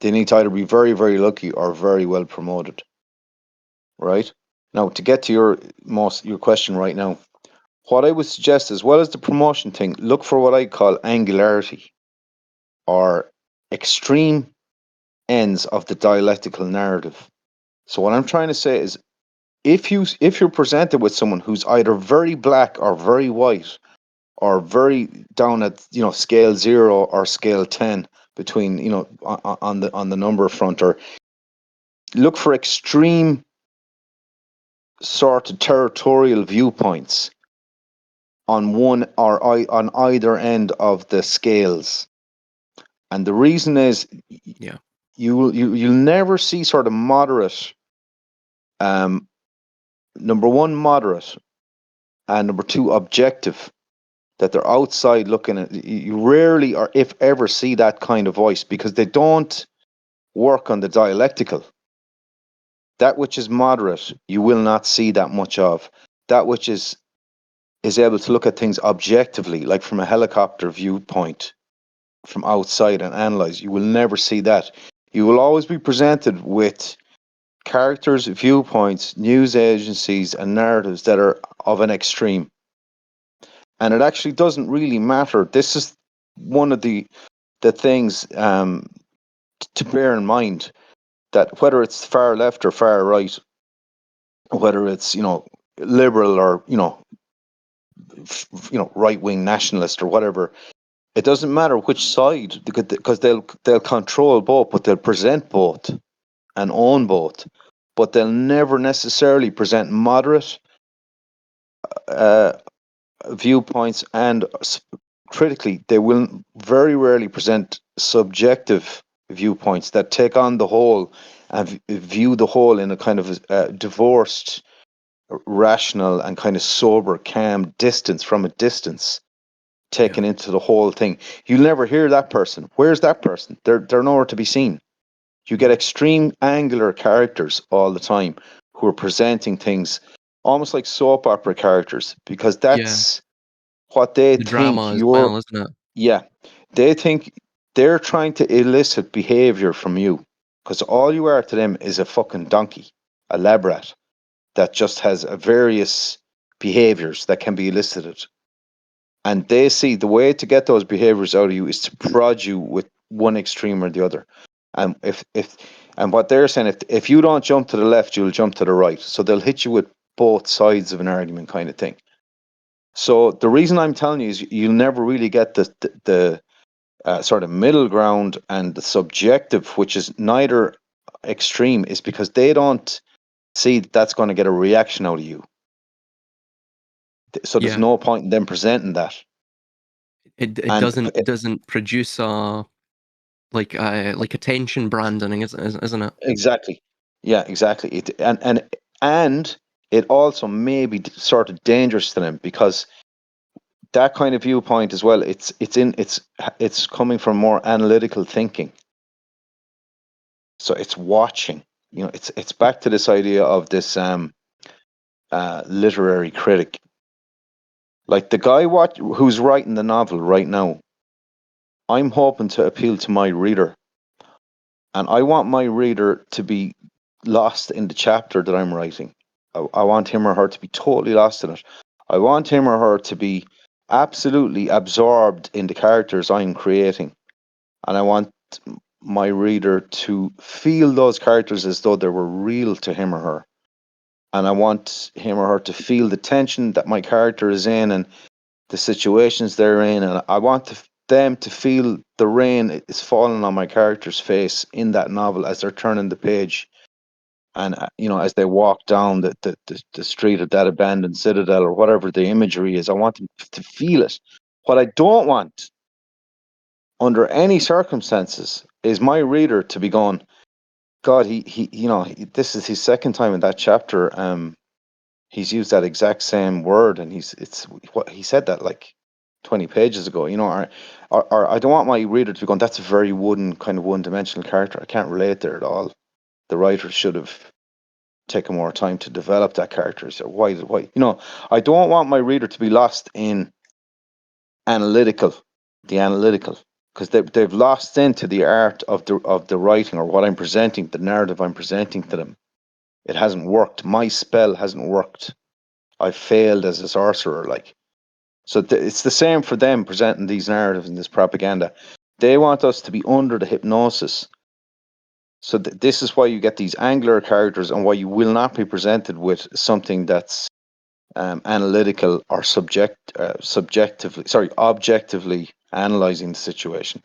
They need to either be very, very lucky or very well promoted, right? Now, to get to your question right now, what I would suggest, as well as the promotion thing, look for what I call angularity, or extreme ends of the dialectical narrative. So what I'm trying to say is, if you're presented with someone who's either very black or very white, or very down at scale 0 or scale 10, between on the number front, or look for extreme sort of territorial viewpoints on one or on either end of the scales. And the reason is, Yeah, you'll never see sort of moderate, um number one, moderate, and number two, objective, that they're outside looking at. You rarely, or if ever, see that kind of voice, because they don't work on the dialectical. That which is moderate, you will not see that much of. That which is able to look at things objectively, like from a helicopter viewpoint, from outside, and analyze, you will never see that. You will always be presented with characters, viewpoints, news agencies, and narratives that are of an extreme. And it actually doesn't really matter. This is one of the things, to bear in mind, that whether it's far left or far right, whether it's liberal or right wing nationalist or whatever, it doesn't matter which side, because they'll control both, but they'll present both and own both, but they'll never necessarily present moderate uh, viewpoints, and critically, they will very rarely present subjective viewpoints that take on the whole and view the whole in a kind of divorced, rational, and kind of sober, calm distance, from a distance, yeah, taken into the whole thing. You'll never hear that person. Where's that person? They're nowhere to be seen. You get mm, extreme angular characters all the time, who are presenting things almost like soap opera characters, because yeah. that's what they The think drama as you're. well, isn't it? Yeah, they think they're trying to elicit behavior from you, because all you are to them is a fucking donkey, a lab rat, that just has various behaviors that can be elicited. And they see the way to get those behaviors out of you is to prod you with one extreme or the other. And if and what they're saying, if you don't jump to the left, you'll jump to the right. So they'll hit you with both sides of an argument, kind of thing. So the reason I'm telling you is, you'll never really get the sort of middle ground and the subjective, which is neither extreme, is because they don't see that that's going to get a reaction out of you. So there's Yeah, no point in them presenting that. it And doesn't produce like attention branding, isn't it? exactly, yeah, exactly. And it also may be sort of dangerous to them, because that kind of viewpoint as well, it's coming from more analytical thinking. So it's watching. It's back to this idea of this literary critic. Like the guy who's writing the novel right now, I'm hoping to appeal to my reader, and I want my reader to be lost in the chapter that I'm writing. I want him or her to be totally lost in it. I want him or her to be absolutely absorbed in the characters I'm creating, and I want my reader to feel those characters as though they were real to him or her. And I want him or her to feel the tension that my character is in, and the situations they're in, and I want them to feel the rain is falling on my character's face in that novel as they're turning the page, and as they walk down the street of that abandoned citadel or whatever the imagery is. I want them to feel it. What I don't want under any circumstances is my reader to be going, God, this is his second time in that chapter. He's used that exact same word, and it's what he said that like 20 pages ago. Or I don't want my reader to be going, that's a very kind of one-dimensional character. I can't relate there at all. The writer should have taken more time to develop that character. So why? I don't want my reader to be lost in analytical, the analytical, because they've lost into the art of the writing, or what I'm presenting, the narrative I'm presenting to them. It hasn't worked. My spell hasn't worked. I failed as a sorcerer. So it's the same for them presenting these narratives and this propaganda. They want us to be under the hypnosis. So this is why you get these angular characters, and why you will not be presented with something that's analytical or objectively analyzing the situation,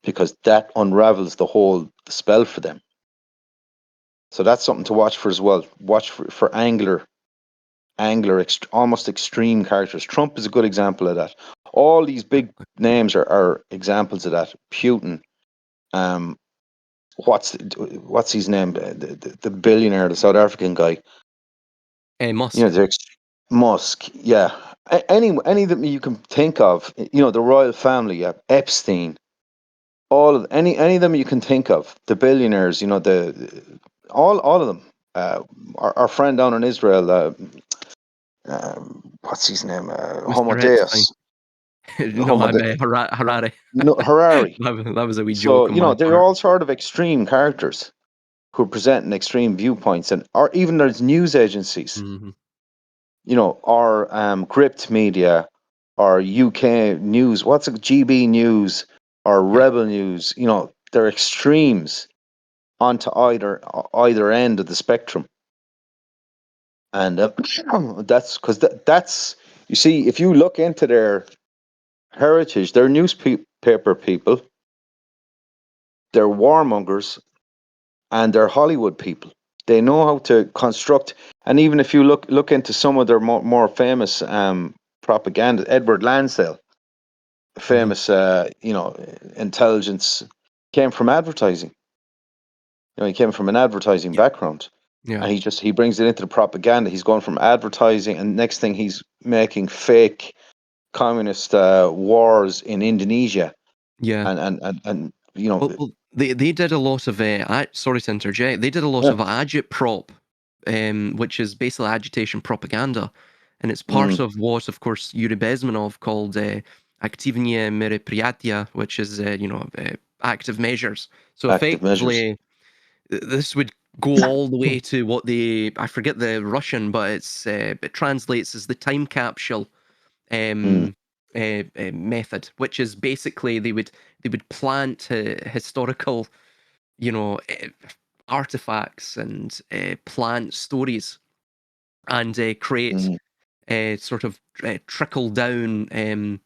because that unravels the whole spell for them. So that's something to watch for as well. Watch for angular, almost extreme characters. Trump is a good example of that. All these big names are examples of that. Putin, what's his name? The billionaire, the South African guy. Musk. Musk, yeah. Any that you can think of, the royal family, Epstein, any of them you can think of, the billionaires, all of them. Our friend down in Israel, what's his name? Homo Mr. Epstein. Deus, No, Homo I'm De- Harari. no, Harari. That was a wee So joke on my they're part. all sort of extreme characters who are presenting extreme viewpoints, or even there's news agencies, Hmm. or Gript Media, or UK News. What's a GB News or Yeah, Rebel News? They're extremes onto either end of the spectrum, and that's because that's, you see, if you look into their heritage, they're newspaper people, they're warmongers, and they're Hollywood people. They know how to construct, and even if you look into some of their more famous propaganda, Edward Lansdale, hmm, famous intelligence, came from advertising. He came from an advertising yeah, background, yeah, and he brings it into the propaganda. He's gone from advertising, and next thing he's making fake communist wars in Indonesia, yeah. and Well, they did a lot of sorry to interject. They did a lot yeah, of agitprop, which is basically agitation propaganda, and it's part mm, of what, of course, Yuri Bezmenov called activnie мероприятия, which is active measures. So active measures. effectively, this would go all the way to what I forget the Russian, but it translates as the time capsule Mm, um, method, which is basically they would plant historical, you know, artifacts and plant stories and create mm, sort of trickle down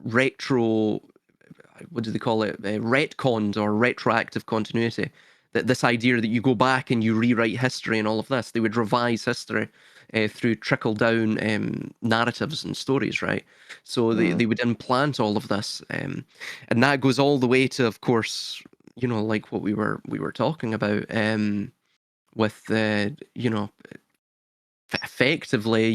retro, what do they call it? Retconned or retroactive continuity. That this idea that you go back and you rewrite history and all of this, they would revise history through trickle down narratives and stories, right? So they mm, would implant all of this, and that goes all the way to, of course, like what we were talking about with effectively,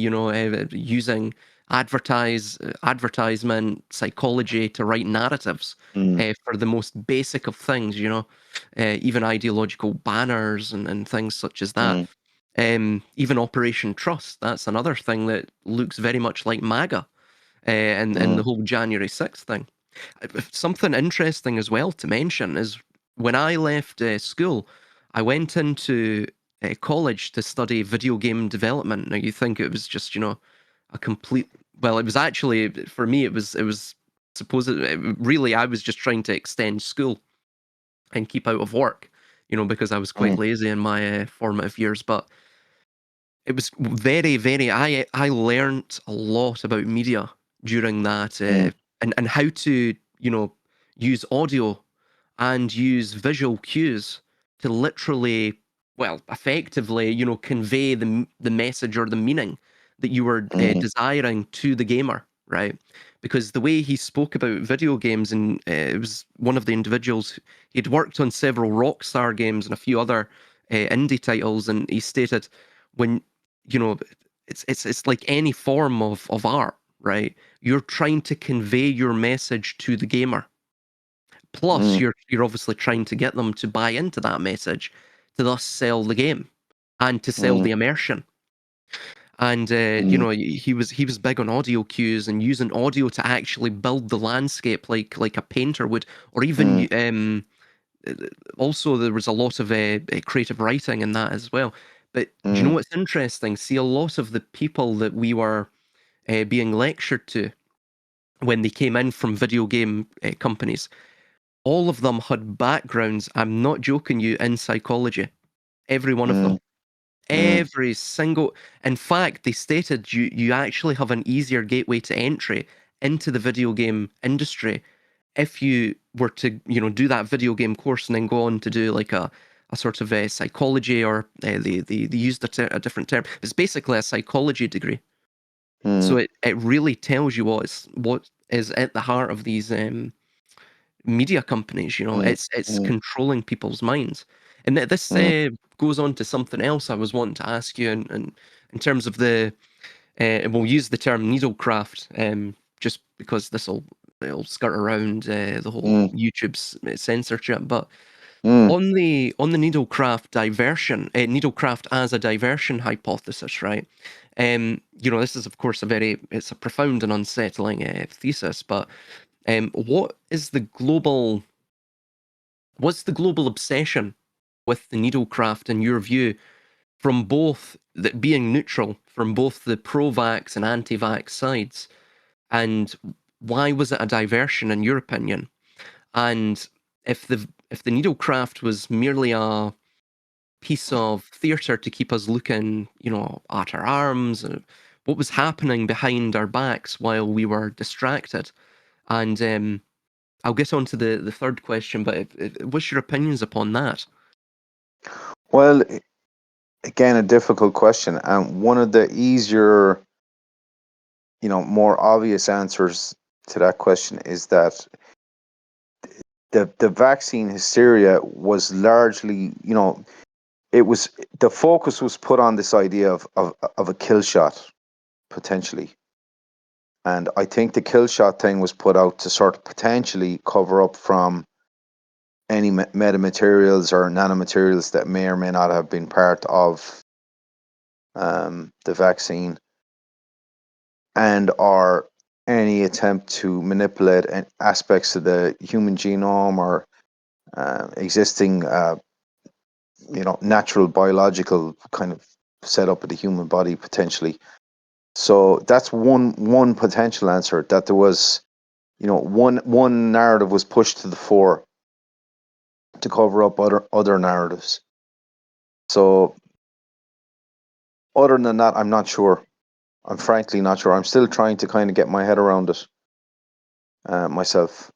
using advertisement psychology to write narratives mm, for the most basic of things, even ideological banners and things such as that. mm, Even Operation Trust, that's another thing that looks very much like MAGA and the mm, whole January 6th thing. Something interesting as well to mention is when I left school, I went into college to study video game development. Now you think it was just, a complete. Well, it was actually for me. It was supposedly really I was just trying to extend school and keep out of work, because I was quite mm, lazy in my formative years. But it was very, very. I learned a lot about media during that, Mm, and how to, use audio and use visual cues to literally, well, effectively, convey the message or the meaning that you were mm, desiring to the gamer, right? Because the way he spoke about video games, and it was one of the individuals, he'd worked on several Rockstar games and a few other indie titles, and he stated, when you know it's like any form of art, right? You're trying to convey your message to the gamer. Plus, mm, you're obviously trying to get them to buy into that message, to thus sell the game and to sell mm, the immersion. And mm, he was big on audio cues and using audio to actually build the landscape like a painter would, or mm, even uh, also there was a lot of creative writing in that as well. But do you know mm, what's interesting? See, a lot of the people that we were being lectured to when they came in from video game companies, all of them had backgrounds, I'm not joking you, in psychology. Every one of them. mm, mm, Every single. In fact, they stated you actually have an easier gateway to entry into the video game industry if you were to, do that video game course and then go on to do like a sort of a psychology, or they used a different term. It's basically a psychology degree. So mm, it really tells you what is at the heart of these media companies. mm, It's mm, controlling people's minds. And this mm, goes on to something else I was wanting to ask you, in terms of and we'll use the term needlecraft, just because it'll skirt around the whole mm, YouTube's censorship. But mm, on the needlecraft as a diversion hypothesis, right? This is of course it's a profound and unsettling thesis, but what's the global obsession with the needlecraft in your view, from both that being neutral from both the pro-vax and anti-vax sides, and why was it a diversion in your opinion? And if the needlecraft was merely a piece of theatre to keep us looking, at our arms, what was happening behind our backs while we were distracted? And I'll get on to the third question, but what's your opinions upon that? Well, again, a difficult question, and one of the easier, more obvious answers to that question is that the vaccine hysteria was largely, it was the focus was put on this idea of a kill shot potentially, and I think the kill shot thing was put out to sort of potentially cover up from any metamaterials or nanomaterials that may or may not have been part of the vaccine, and or any attempt to manipulate aspects of the human genome or existing, natural biological kind of setup of the human body potentially. So that's one potential answer, that there was, one narrative was pushed to the fore to cover up other narratives. So other than that, I'm not sure. I'm frankly not sure. I'm still trying to kind of get my head around it myself.